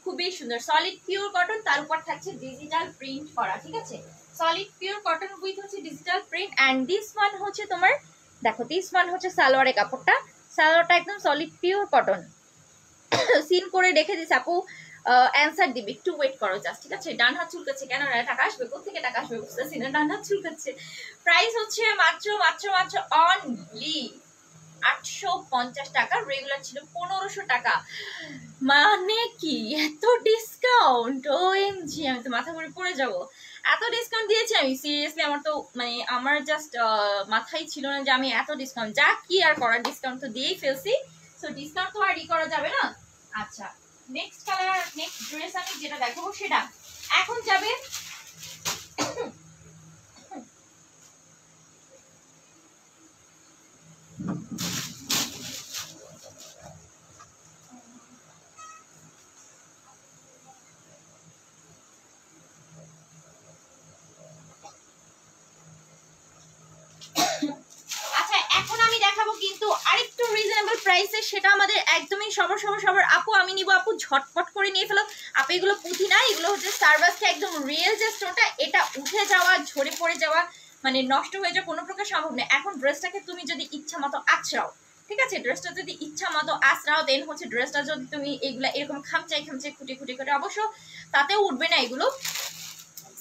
S1: খুবই সুন্দর। সলিড পিওর কটন, তার উপর থাকছে ডিজিটাল প্রিন্ট করা, ঠিক আছে? সলিড পিওর কটন উইথ হচ্ছে digital print. And this one হচ্ছে তোমার, দেখো দিস ওয়ান হচ্ছে সালোয়ারের কাপড়টা, সালোয়ারটা একদম সলিড পিওর কটন। সিন করে রেখে দিস আপু, অ্যান্সার দিবি, একটু ওয়েট করো জাস্ট, ঠিক আছে? ডান হাত চুলকাচ্ছে কেন? টাকা আসবে কোথেকে? টাকা আসবে বুঝতেছি না, ডান হাত চুলকাচ্ছে। প্রাইস হচ্ছে মাত্র মাত্র মাত্র অনলি 850 টাকা, রেগুলার ছিল 1500 টাকা। মানে কি এত ডিসকাউন্ট? ওএমজি, আমি তো মাথা ঘুরে পড়ে যাব, এত ডিসকাউন্ট দিয়েছি আমি, সিরিয়াসলি আমার তো মানে আমার জাস্ট মাথায় ছিল না যে আমি এত ডিসকাউন্ট, যা কি আর করার, ডিসকাউন্ট তো দিয়েই ফেলছি, সো ডিসকাউন্ট তো আর করা যাবে না। আচ্ছা, নেক্সট কালার, নেক্সট ড্রেস আমি যেটা দেখাবো সেটা এখন যাবে প্রাইসে, সেটা আমাদের একদমই সবার আপু আমি নিব আপু, ঝটপট করে নিয়ে ফেলো আপু। এগুলো পুঁথি না, এগুলো হচ্ছে স্টারবাক্সটা একদম রিয়েল যে স্টোনটা, এটা উঠে যাওয়া, ঝরে পড়ে যাওয়া, মানে নষ্ট হয়ে যাওয়া কোনো প্রকার সম্ভব নেই। এখন ড্রেসটাকে তুমি যদি ইচ্ছা মতো আছড়াও, ঠিক আছে, ড্রেসটা যদি ইচ্ছা মতো আছড়াও, দেন হচ্ছে ড্রেসটা যদি তুমি এগুলা এরকম খামচাই খুঁটি খুঁটি করে, অবশ্য তাতেও উঠবে না এগুলো।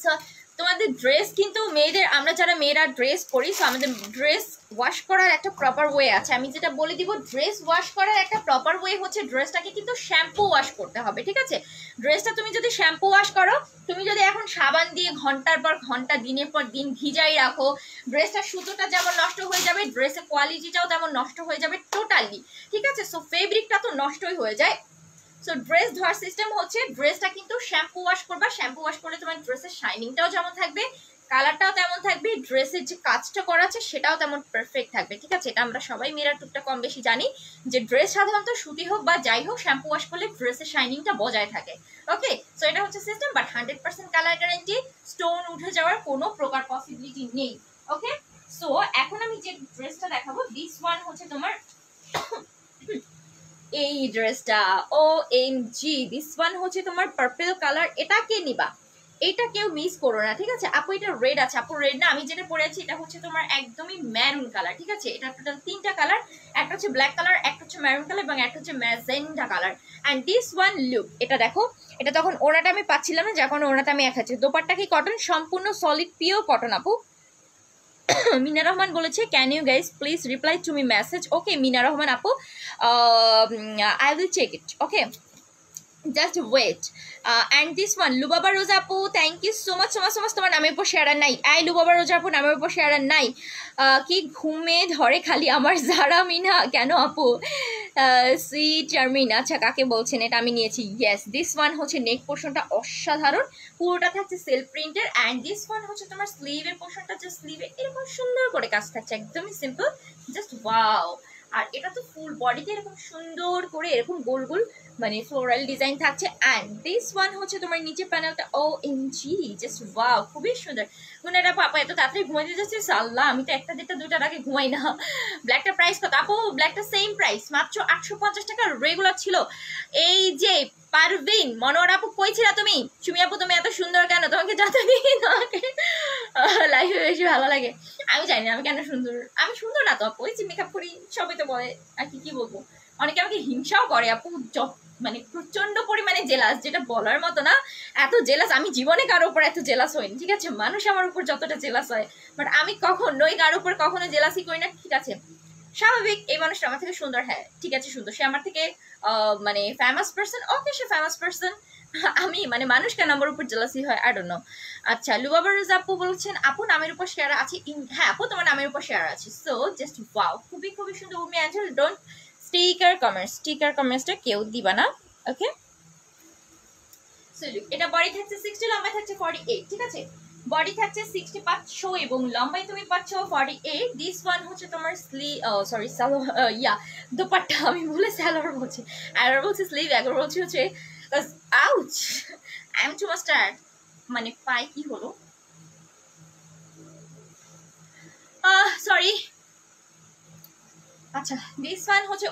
S1: সো তোমাদের ড্রেস কিন্তু মেয়েদের, আমরা যারা মেয়েরা ড্রেস করি, সো আমাদের ড্রেস ওয়াশ করার একটা প্রপার ওয়ে আছে। আমি যেটা বলে দিব, ড্রেস ওয়াশ করার একটা প্রপার ওয়ে হচ্ছে ড্রেসটাকে কিন্তু শ্যাম্পু ওয়াশ করতে হবে, ঠিক আছে। ড্রেসটা তুমি যদি শ্যাম্পু ওয়াশ করো, তুমি যদি এখন সাবান দিয়ে ঘন্টার পর ঘন্টা, দিনের পর দিন ভিজাই রাখো, ড্রেসটার সুতোটা যেমন নষ্ট হয়ে যাবে, ড্রেসের কোয়ালিটিটাও তেমন নষ্ট হয়ে যাবে টোটালি, ঠিক আছে। সো ফেব্রিকটা তো নষ্টই হয়ে যায়। সো ড্রেস ধোয়ার সিস্টেম হচ্ছে, ড্রেসটা কিন্তু শ্যাম্পু ওয়াশ করবা, শ্যাম্পু ওয়াশ করলে তোমার ড্রেসের শাইনিংটাও যেমন থাকবে, কালারটাও তেমন থাকবে, ড্রেসের যে কাজটা করা আছে সেটাও তেমন পারফেক্ট থাকবে, ঠিক আছে। এটা আমরা সবাই মেয়েরা টুকটা কম বেশি জানি যে ড্রেস সাধারণত সুতি হোক বা যাই হোক, শ্যাম্পু ওয়াশ করলে ড্রেসের শাইনিংটা বজায় থাকে। ওকে, সো এটা হচ্ছে system, but 100% colour guarantee, stone উঠে যাওয়ার কোনো প্রকার পসিবিলিটি নেই। ওকে, সো এখন আমি যে ড্রেসটা দেখাবো, দিস ওয়ান হচ্ছে তোমার এই ড্রেসটা, ও এম জি, দিস ওয়ান হচ্ছে তোমার পার্পল কালার। এটা কে নিবা, এটা কেউ মিস করো না, ঠিক আছে আপু। এটা রেড আছে আপু, রেড না, আমি যেটা পরে আছি এটা হচ্ছে তোমার একদমই ম্যারুন কালার, ঠিক আছে। এটা টোটাল 3টা কালার, একটা হচ্ছে ব্ল্যাক কালার, একটা হচ্ছে ম্যারুন কালার এবং একটা হচ্ছে magenta colour. And this one look, এটা দেখো, এটা তখন ওনাটা আমি পাচ্ছিলাম না, যখন ওনাটা আমি দেখাচ্ছি। দোপাট্টা কি কটন, সম্পূর্ণ সলিড পিওর কটন আপু। মিনা রহমান বলেছে, can you guys please reply to me message. Okay Mina Rahman আপু, I will check it, okay, just wait. And this one Lubaba Roza আপু, থ্যাংক ইউ সো মাচ তোমার নামের উপর শেয়ার নাই। আই লুবাবা রোজা আপু, নামের উপর শেয়ার নাই। কি ঘুমে ধরে খালি আমার যারা মিনা, কেন আপু? সুইট চার্মিন, আচ্ছা কাকে বলছেন, এটা আমি নিয়েছি। ইয়েস, দিস ওয়ান হচ্ছে নেক পোর্শনটা অসাধারণ, পুরোটা থাকছে সেলফ প্রিন্টের। অ্যান্ড দিস ওয়ান হচ্ছে তোমার স্লিভের পোর্শনটা, যে স্লিভে এরকম সুন্দর করে কাজ থাকছে, একদমই সিম্পল, জাস্ট ওয়াও। আর এটা তো ফুল বডিতে এরকম সুন্দর করে এরকম গোল গোল মানে ফ্লোরাল ডিজাইন থাকছে। অ্যান্ড দিস ওয়ান হচ্ছে তোমার নিচে প্যানেলটা, ও এম জি, জাস্ট ওয়াও, খুবই সুন্দর। গুনারা পাপা এত তাড়াতাড়ি ঘুমাইতে যাচ্ছে, সাল্লাহ, আমি তো 1টা 1:30 2টার আগে ঘুমাই না। ব্ল্যাকটা প্রাইস কত আপু? ব্ল্যাকটা সেম প্রাইস, মাত্র 850 টাকা রেগুলার ছিল। এই যে পারভিন মনোয়ার আপু, কই ছিলা তুমি? সুমি আপু তুমি এত সুন্দর কেন? তোমাকে যত দিই তোমাকে লাইফে বেশি ভালো লাগে। আমি জানি না আমি কেন সুন্দর, আমি সুন্দর না তো আপু, ওই যে মেকআপ করি সবাই তো বলে, আর কি বলবো, অনেকে আমাকে হিংসাও করে আপু, মানে প্রচন্ড পরিমাণে জেলাস, যেটা বলার মতো না। এত জেলাস আমি জীবনে কারোর উপর এত জেলাস হইনি, ঠিক আছে। মানুষ আমার উপর যতটা জেলাস হয়, বাট আমি কখনোই কারোর উপর কখনো জেলাসই করি না, ঠিক আছে। স্বাভাবিক, এই মানুষটা আমার থেকে সুন্দর, হ্যাঁ ঠিক আছে সুন্দর, সে আমার থেকে মানে ফেমাস পার্সন, ওকে সে ফেমাস পার্সন, আমি মানে মানুষ কেন আমার উপর জেলাসি হয়, আই ডোন্ট নো। আচ্ছা লুবাবা রোজা আপু বলছেন, আপু নামের উপর শেয়ার আছে, হ্যাঁ আপু তোমার নামের উপর শেয়ার আছে। সো জাস্ট ওয়াও, খুবই খুবই সুন্দর। উমি অ্যাঞ্জেল, ডোন্ট স্টিকার কমেন্টসটা কেউ দিবা না, ওকে। সো এটা বডি থাকছে 60, লম্বাই থাকছে 48, ঠিক আছে। বডি থাকছে 60 পাচ্ছ এবং লম্বাই তুমি পাচ্ছ 48। দিস ওয়ান হচ্ছে তোমার সরি সালোয়ার, দোপাট্টা, আমি ভুলে সালোয়ার বলছি, একবার বলছি স্লিভ, একবার বলছি হচ্ছে ouch, I am too much tired, মানে পাই কি হলো, সরি। আচ্ছা দিস ওয়ান হচ্ছে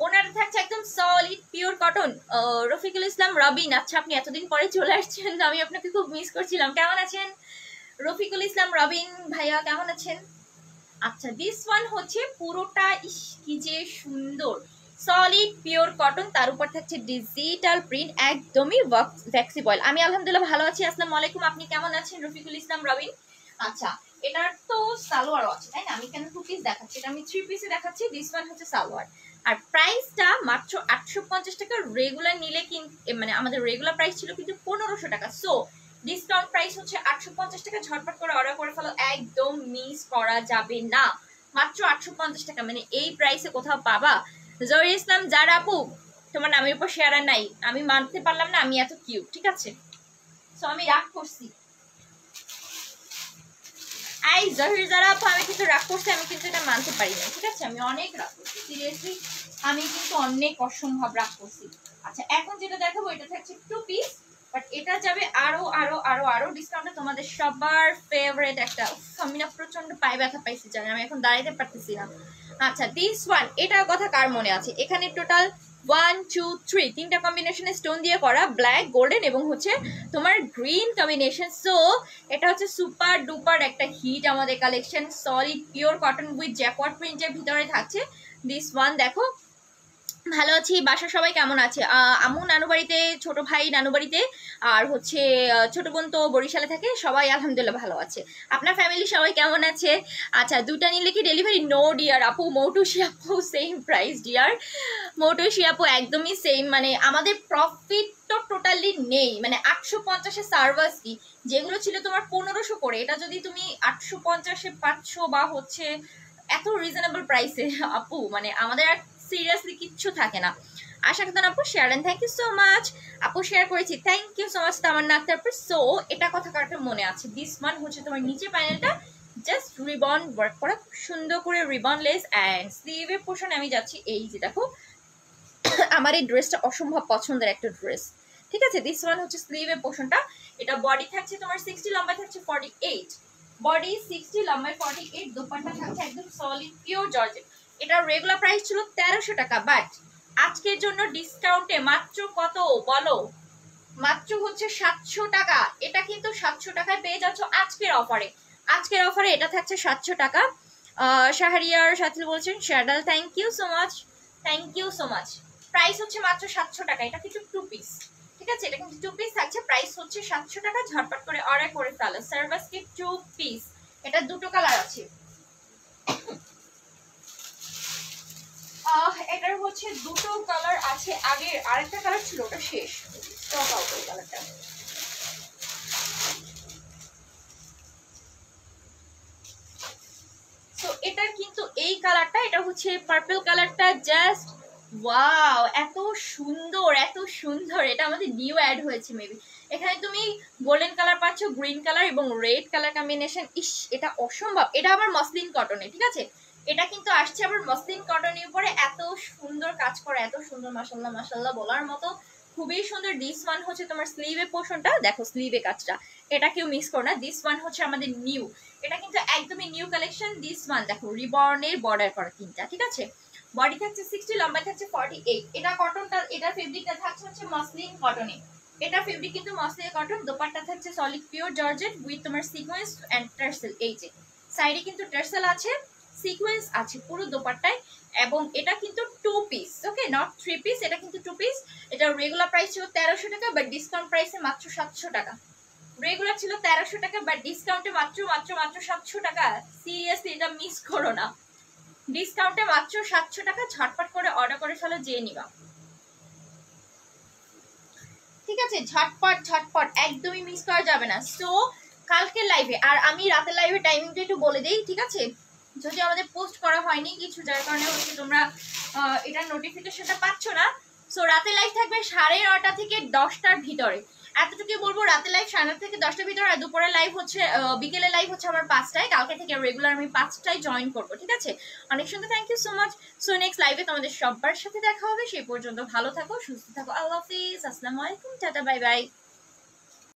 S1: ওনাটা থাকছে একদম solid pure cotton. Rafiqul Islam Robin, আচ্ছা আপনি এতদিন পরে চলে আসছেন, আমি আপনাকে খুব মিস করছিলাম। কেমন আছেন রফিকুল ইসলাম রবিন ভাইয়া, কেমন আছেন? আচ্ছা দিস ওয়ান হচ্ছে পুরোটা, ইস কি যে সুন্দর, সলিড পিওর কটন, তার উপর থাকছে ডিজিটাল প্রিন্ট, একদমই ফ্লেক্সিবল। আমি আলহামদুলিল্লাহ ভালো আছি, আসসালামু আলাইকুম, আপনি কেমন আছেন রফিকুল ইসলাম রবিন? আচ্ছা এটার তো সালোয়ারও আছে তাই না, আমি কেন 2 পিস দেখাচ্ছি, এটা আমি 3 পিসে দেখাচ্ছি। দিস ওয়ান হচ্ছে সালোয়ার, আর প্রাইসটা মাত্র 850 টাকা। রেগুলার নিলে কিন্তু মানে আমাদের রেগুলার প্রাইস ছিল কিন্তু 1500 টাকা, সো ডিসকাউন্ট প্রাইস হচ্ছে 850 টাকা। ঝটপট করে অর্ডার করে ফেলো, একদম মিস করা যাবে না। মাত্র 850 টাকা, মানে এই প্রাইসে কোথাও পাবা? জহির ইসলাম যারা আপু, তোমার নামের উপর শেয়ার নাই, আমি মানতে পারলাম না আমি এত কিউট, ঠিক আছে। সো আমি রাগ করছি, এই জহির যারা আপু, আমি কিন্তু রাগ করছি, আমি কিন্তু এটা মানতে পারি না, ঠিক আছে। আমি অনেক রাগ করছি, সিরিয়াসলি আমি কিন্তু অনেক অসম্ভব রাগ করছি। আচ্ছা এখন যেটা দেখাবো, এটা থাকছে 2 পিস, বাট এটা যাবে আরো আরো আরো আরো ডিসকাউন্টে। তোমাদের সবার ফেভারিট একটা, আমি না প্রচন্ড পায়ে ব্যথা পাইছি, জানি আমি এখন দাঁড়াইতে পারতেছি না, আচ্ছা দিস ওয়ান, এটার কথা কার মনে আছে? এখানে টোটাল 1 2 3 তিনটা কম্বিনেশনে স্টোন দিয়ে করা, ব্ল্যাক, গোল্ডেন এবং হচ্ছে তোমার গ্রিন কম্বিনেশন। সো এটা হচ্ছে সুপার ডুপার একটা হিট আমাদের collection, solid pure cotton with jacquard প্রিন্টের ভিতরে থাকছে দিস ওয়ান। দেখো ভালো আছি, বাসার সবাই কেমন আছে? আম্মু নানু বাড়িতে, ছোট ভাই নানু বাড়িতে, আর হচ্ছে ছোট বোন তো বরিশালে থাকে, সবাই আলহামদুলিল্লাহ ভালো আছে। আপনার ফ্যামিলি সবাই কেমন আছে? আচ্ছা দুটা নিলে কি ডেলিভারি? নো ডিয়ার আপু, মৌটুসি আপু সেম প্রাইস ডিয়ার, মৌটুসি আপু একদমই সেম। মানে আমাদের প্রফিট তো টোটালি নেই, মানে 850-এ সার্ভাস কি যেগুলো ছিল তোমার 1500 করে, এটা যদি তুমি 850-এ 500 বা হচ্ছে এত রিজনেবল প্রাইসে আপু, মানে আমাদের আর সিরিয়াসলি কিচ্ছু থাকে না। আশা করতাম আপু share, and thank you so much আপু, শেয়ার করেছি, thank you so much Tamanna Akter আপু। সো এটা কথা কারটা মনে আছে, দিস ওয়ান হচ্ছে তোমার নিচে প্যানেলটা জাস্ট রিবন ওয়ার্ক করা, খুব সুন্দর করে রিবন লেস, অ্যান্ড স্লিভের পোর্শনে আমি যাচ্ছি। এই যে দেখো আমার এই ড্রেসটা অসম্ভব পছন্দের একটা ড্রেস, ঠিক আছে। দিস ওয়ান হচ্ছে স্লিভের পোর্শনটা, এটা বডি থাকছে তোমার 60, লম্বায় থাকছে 48, বডি 60, লম্বায় 48, দোপাট্টা থাকছে একদম সলিড পিওর জর্জেট। এটা রেগুলার প্রাইস ছিল 1300 টাকা, বাট আজকের জন্য ডিসকাউন্টে মাত্র কত বলো? মাত্র হচ্ছে 700 টাকা। এটা কিন্তু 700 টাকায় পেয়ে যাচ্ছ আজকের অফারে, আজকের অফারে এটা থাকছে 700 টাকা। শাহরিয়ার সাথে বলছেন শ্যাডাল, thank you so much, thank you so much. Price হচ্ছে মাত্র 700 টাকা, এটা কিন্তু 2 পিস, ঠিক আছে, এটা কিন্তু 2 পিস থাকছে, প্রাইস হচ্ছে 700 টাকা। ঝটপট করে অর্ডার করে ফেলো, সার্ভাস কিট 2 পিস, এটা দুটো কালার আছে। এটার হচ্ছে দুটো কালার আছে, আগের আরেকটা কালার ছিল ওটা শেষ, স্টক আউট ওই কালারটা। সো এটার কিন্তু এই কালারটা, এটা হচ্ছে পার্পল কালারটা, জাস্ট ওয়াও, এত সুন্দর এত সুন্দর। এটা আমাদের নিউ অ্যাড হয়েছে মেবি। এখানে তুমি গোল্ডেন কালার পাচ্ছ, গ্রিন কালার এবং রেড কালার কম্বিনেশন। ইস এটা অসম্ভব, এটা আবার মসলিন কটনে, ঠিক আছে, এটা কিন্তু আসছে আবার মসলিন কটনের উপরে, এত সুন্দর কাজ করা, এত সুন্দর, মাশাল্লাহ মাশাল্লাহ বলার মতো, খুবই সুন্দর। দিস ওয়ান হচ্ছে তোমার স্লিভের পোর্শনটা, দেখো স্লিভে কাজটা, এটা কেউ মিস করো না। দিস ওয়ান হচ্ছে আমাদের নিউ, এটা কিন্তু একদমই নিউ কালেকশন। দিস ওয়ান দেখো রিবর্নের বর্ডার করা তিনটা, ঠিক আছে, বডি থাকছে 60, লম্বাই থাকছে 48। এটা কটনটা, এটা ফেব্রিকটা থাকছে হচ্ছে মসলিন কটনে, এটা ফেব্রিক কিন্তু মসলিন কটন। দোপাট্টা থাকছে সলিড পিওর জর্জেট উইথ তোমার সিকোয়েন্স এন্ড টার্সেল, এই যে সাইডে কিন্তু টার্সেল আছে, সিকোয়েন্স আছে পুরো দোপাট্টায়, এবং এটা কিন্তু 2 পিস, ওকে, নট 3 পিস, এটা কিন্তু 2 পিস। এটা রেগুলার প্রাইস ছিল 1300 টাকা, বাট ডিসকাউন্ট প্রাইসে মাত্র 700 টাকা। রেগুলার ছিল 1300 টাকা, বাট ডিসকাউন্টে মাত্র মাত্র মাত্র 700 টাকা। সিরিয়াসলি এটা মিস করো না, ডিসকাউন্টে মাত্র 700 টাকা। ঝটপট করে অর্ডার করে ফেলো, যেয়ে নিবা, ঠিক আছে, ঝটপট ঝটপট, একদমই মিস করা যাবে না। সো কালকে লাইভে, আর আমি রাতের লাইভে টাইমিংটা একটু বলে দিই, ঠিক আছে, যদি আমাদের পোস্ট করা হয়নি কিছু, যার কারণে হচ্ছে তোমরা এটার নোটিফিকেশনটা পাচ্ছ না। সো রাতে লাইভ থাকবে 9:30 থেকে 10টার ভিতরে, এতটুকুই বলবো। রাতে লাইভ 9:30 থেকে 10টার ভিতরে, আর দুপুরে লাইভ হচ্ছে, বিকেলে লাইভ হচ্ছে আমার 5টায়। কালকে থেকে রেগুলার আমি 5টায় জয়েন করবো, ঠিক আছে। অনেক সুন্দর, thank you so much. So next লাইভে তোমাদের সবার সাথে দেখা হবে, সেই পর্যন্ত ভালো থাকো, সুস্থ থাকো, আল্লাহ হাফিজ, আসসালামু আলাইকুম, টাটা, বাই বাই।